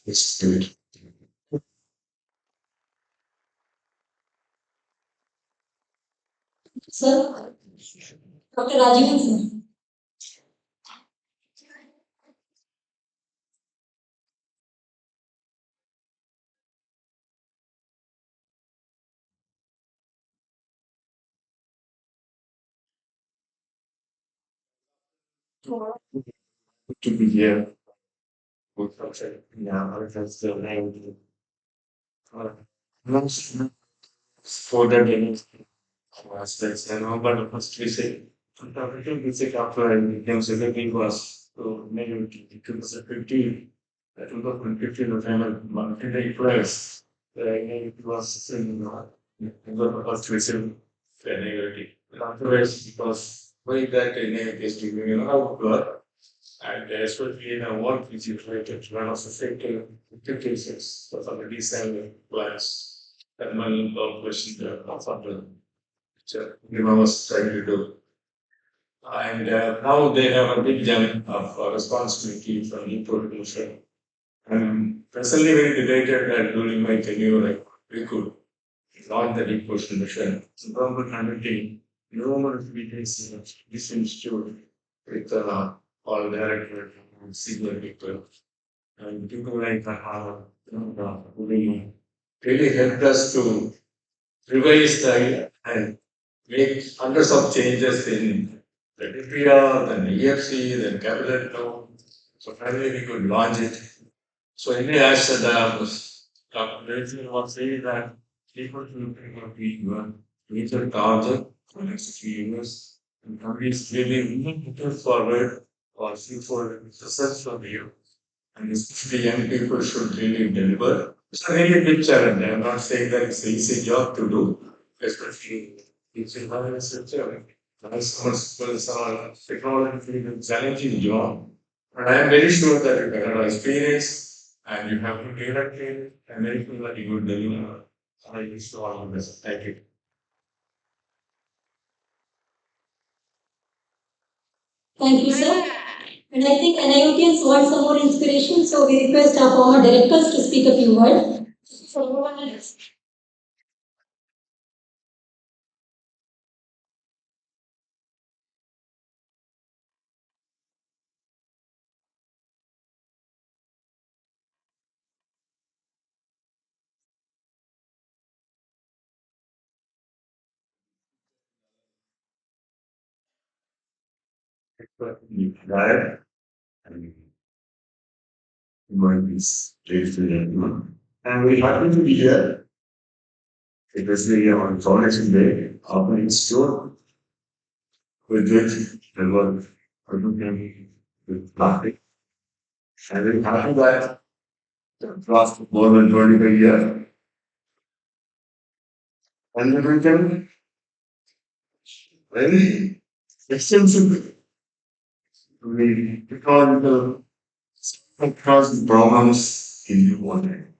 It's good. Sir, Dr. Rajiv, sir. To be here. Yeah, that's the name. Most for the games aspects, but first we say, we say after games, everything was so maybe 2015, 2015, the final multi-day prize. It was the first receive the negative. Afterwards, it was way back in negative, outward. And especially in a work which is related to one of the sector cases for some design plans that money or question of something which was trying to do. And now they have a big jump of responsibility from the production. I'm personally very delighted that during my tenure, we could launch the deep ocean mission. So, government conducting numerous meetings in this institute with all directors and senior people. And people like really helped us to revise the and make hundreds of changes in the DPR, then EFC, then cabinet law. So finally we could launch it. So India has said Dr. Rachel was saying that people should be one major target for the next few years. And countries really looking forward or see for success from you. And especially young people should really deliver. It's a really big challenge. I'm not saying that it's an easy job to do, especially teaching others a challenge. Most are technology is a challenging job. But I am very sure that you have experience and you have to directly and anything that you would deliver. I wish you all the best. Thank you. Thank you, sir. And I think NIOTians want some more inspiration, so we request our former directors to speak a few words. So, go ahead. Diet and humanities, ladies and gentlemen. And we're happy to be here. It was the on Foundation Day of the Institute with which the work working with plastic. And we're happy that it last more than 25 years. And we can very extensively technological across the problems in the water.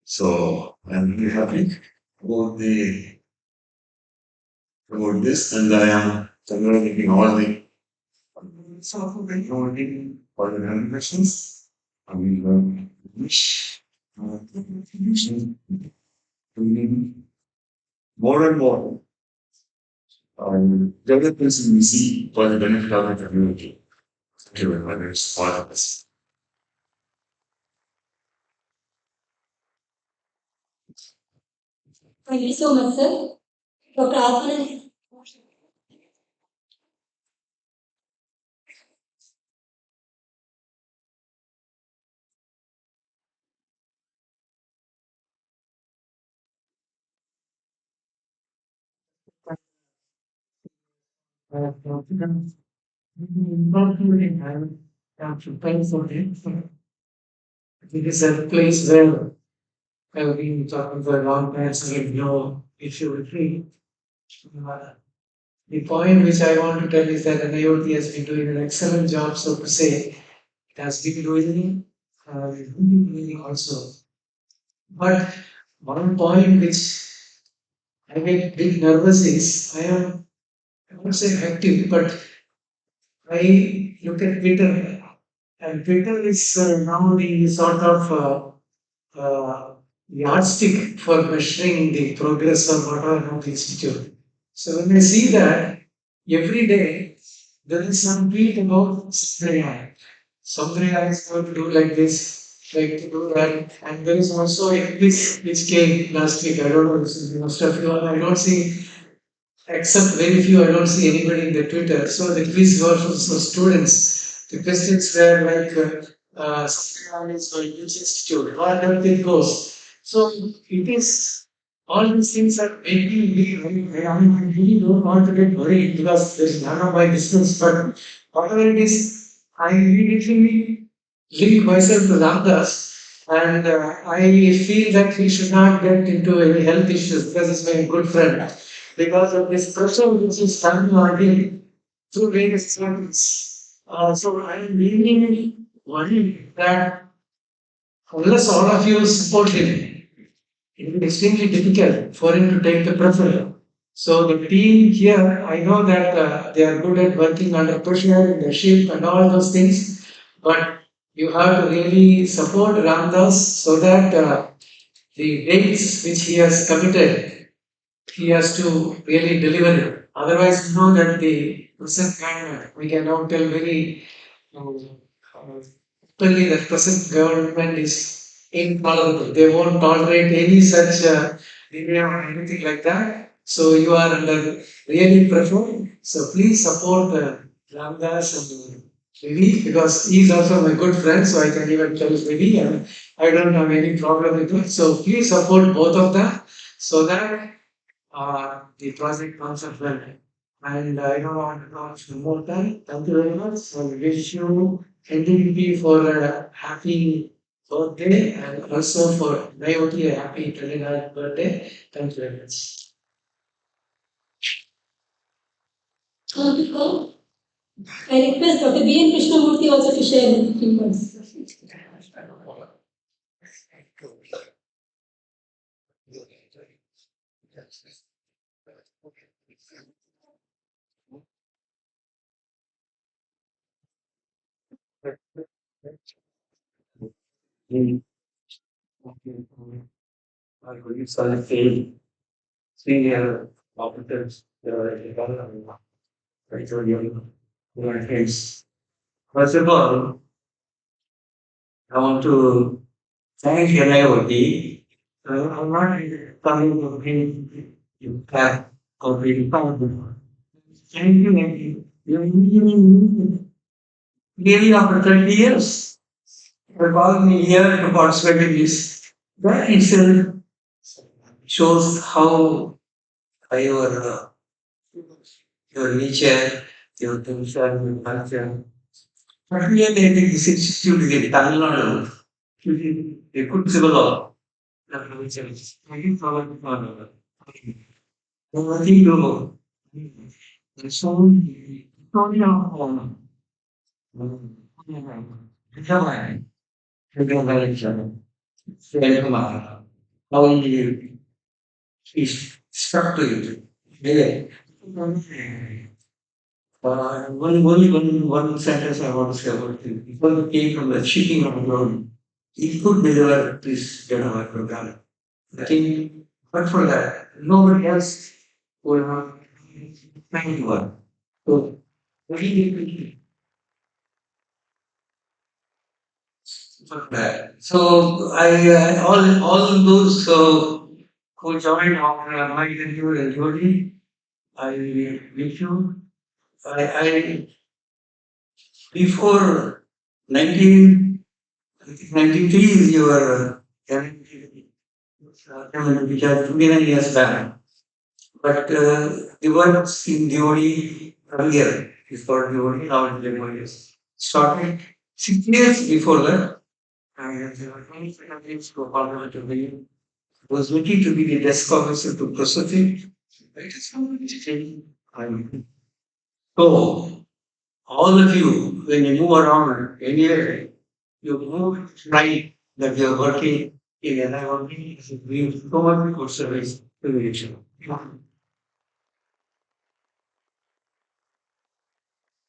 So I'm really happy about the about this, and I am generating all the some of the technology for the questions. I will wish contribution to be more and more developments we see for the benefit of the community. Thank you very much for this. Thank you so much, sir. Dr. Atman. It is a place where I've been talking for a long time, so I have no issue with me. Uh, The point which I want to tell is that NIOT has been doing an excellent job, so to say. It has been doing also. But one point which I get a bit nervous is I won't say active, but I look at Twitter, and Twitter is now the sort of yardstick for measuring the progress of whatever of the institute. So when I see that every day there is some tweet about Samdriya. Samdriya is going to do like this, like to do that, and there is also a quiz which came last week. I don't know, this is most of you. I don't see, except very few, I don't see anybody in the Twitter. So the quiz was for students. The questions were like, something is for each institute, what it goes. So it is, all these things are making me very, I mean, I really don't want to get worried because there is none of my business, but whatever it is, I immediately link myself to Ramdas. And I feel that he should not get into any health issues because he's my good friend because of this pressure which is coming on him through various circles. So I am really worried that unless all of you support him, it will be extremely difficult for him to take the pressure. So the team here, I know that they are good at working under pressure, leadership, and all those things, but you have to really support Ramdas so that the dates which he has committed he has to really deliver it. Otherwise, you know that the present government, we can now tell very openly that present government is intolerable. They won't tolerate any such delay or anything like that. So you are under really pressure. So please support Ramdas and Vivi because he is also my good friend. So I can even tell Vivi and I don't have any problem with it. So please support both of them so that the project comes up well. And I don't want to talk more time. Thank you very much. I wish you NDBP for a happy birthday and also for NIOT a happy 29th birthday. Thank you very much. Thank you, sir. I request Dr. B. N. Krishnamurthy also to share a few words. Our colleagues are failed. Senior officers, first of all, I want to thank NIOT. I'm not coming to him in fact of the department. Thank you, thank you. Really after 30 years, you called me here to participate in this. That itself shows how your nature, your concern, your culture. Particularly, I think this institute is in Tamil Nadu. It is a good civil law. Thank you for nothing to and so story of Japan, how he is struck to you. Yeah. One sentence I want to say about him. People who came from the shipping of ground, he could deliver this Genova program. I think, but for that, nobody else would have thanked one. So, really, for that. So, all those who joined after my interview and Jody. I wish you. I before 1993 is your which are 29 years back. But the works in DOD earlier, before DOD, now it's DOD, started 6 years before that. And there were 25 years to Parliament of the Union. Was looking to be the desk officer to process it. It is and so, all of you, when you move around anywhere, you move right that you are working in NIOT is doing so much good service to the nation.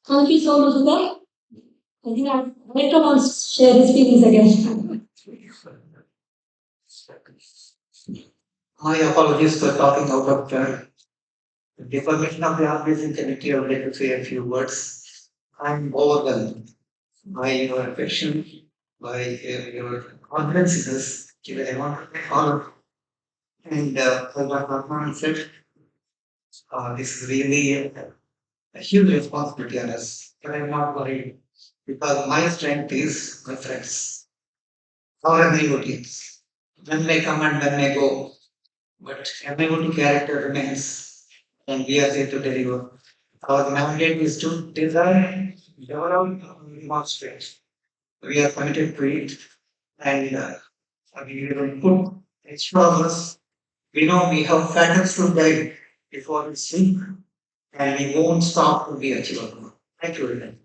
Thank you so much, sir. I think our director wants to share his feelings again. My apologies for talking out of turn. With the permission of the Organizing Committee, I would like to say a few words. I'm overwhelmed by your affection, by your confidence in us, given I want to honor. And as what Rahman said, this is really a huge responsibility on us. But I'm not worried because my strength is my friends, our MIOTs. When they come and when they go, but MIOT character remains, and we are there to deliver. Our mandate is to design, develop, and demonstrate. We are committed to it, and we will put extra hours. We know we have patterns to guide before we sleep, and we won't stop to be achievable. Thank you very much.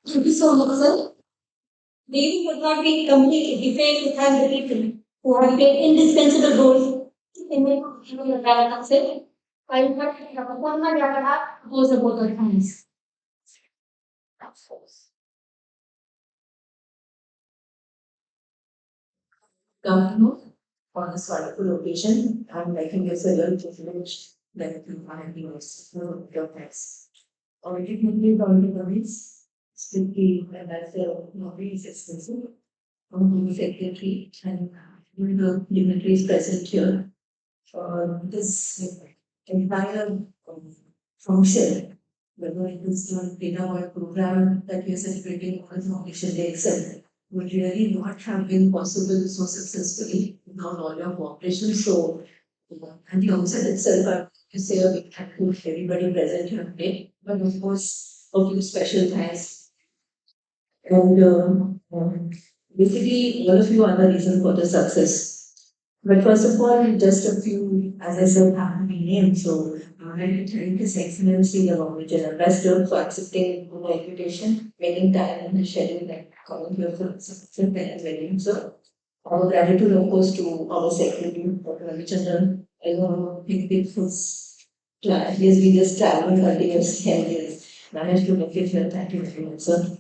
Thank you so much, sir. Maybe would not be completely defeated without the people who have played indispensable roles in making the balance. I would like to have a formal goes about our hands. Come on this wonderful occasion, and I think it's a real privilege that you are being to your thanks. Originally, on the comments, speaking and as a novice expensive, the secretary and the dignitaries present here. This entire function, whether it is the data Buoy program that we are celebrating on Foundation Day itself, would really not have been possible so successfully without all your cooperation. So, at the outset itself, I have to say a big thank you to everybody present here today. But of course, a few special thanks. And basically, all of you are the reason for the success. But first of all, just a few, as I said, have to be named. So I would like to thank His Excellency, the Norwegian Ambassador, for accepting my invitation, making time in his schedule and coming here for such a very sir. Our gratitude, of course, to our Secretary, Dr. Ravichandran. I know he has been just traveling continuously and he has managed to make it here. Thank you very much, sir.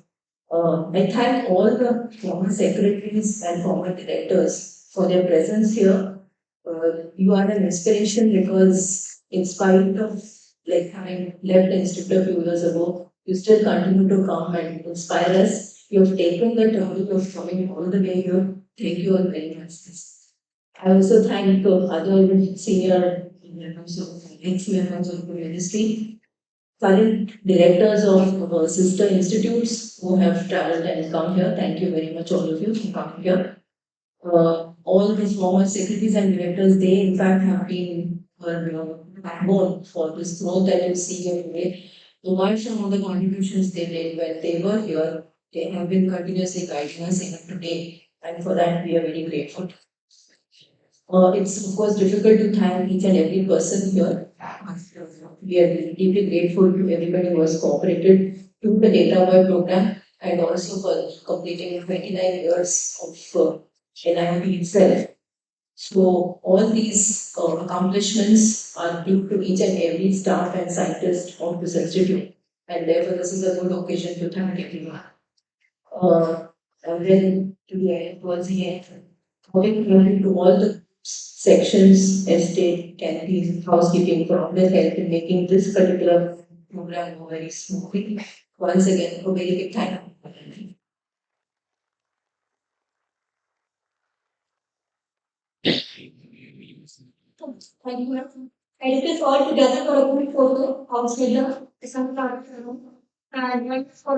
I thank all the former secretaries and former directors for their presence here. You are an inspiration because, in spite of like having left the institute a few years ago, you still continue to come and inspire us. You have taken the trouble of coming all the way here. Thank you all very much. I also thank other senior members of ex-members of the ministry, current directors of sister institutes who have traveled and come here. Thank you very much, all of you, for coming here. All the former secretaries and directors, they in fact have been backbone for this growth that you see here today. Apart from all the contributions they made when they were here, they have been continuously guiding us even today, and for that we are very grateful. It's of course difficult to thank each and every person here. We are deeply grateful to everybody who has cooperated to the Data Buoy program and also for completing 29 years of NIOT itself. So all these accomplishments are due to each and every staff and scientist of this institute, and therefore this is a good occasion to thank everyone. And then to the end, towards the end, coming to all the sections, estate, canteen, housekeeping for all their help in making this particular program go very smoothly. Once again, a very big thank you. Thank you, ma'am. I request all together for a good photo of Sridhar, the sun, and for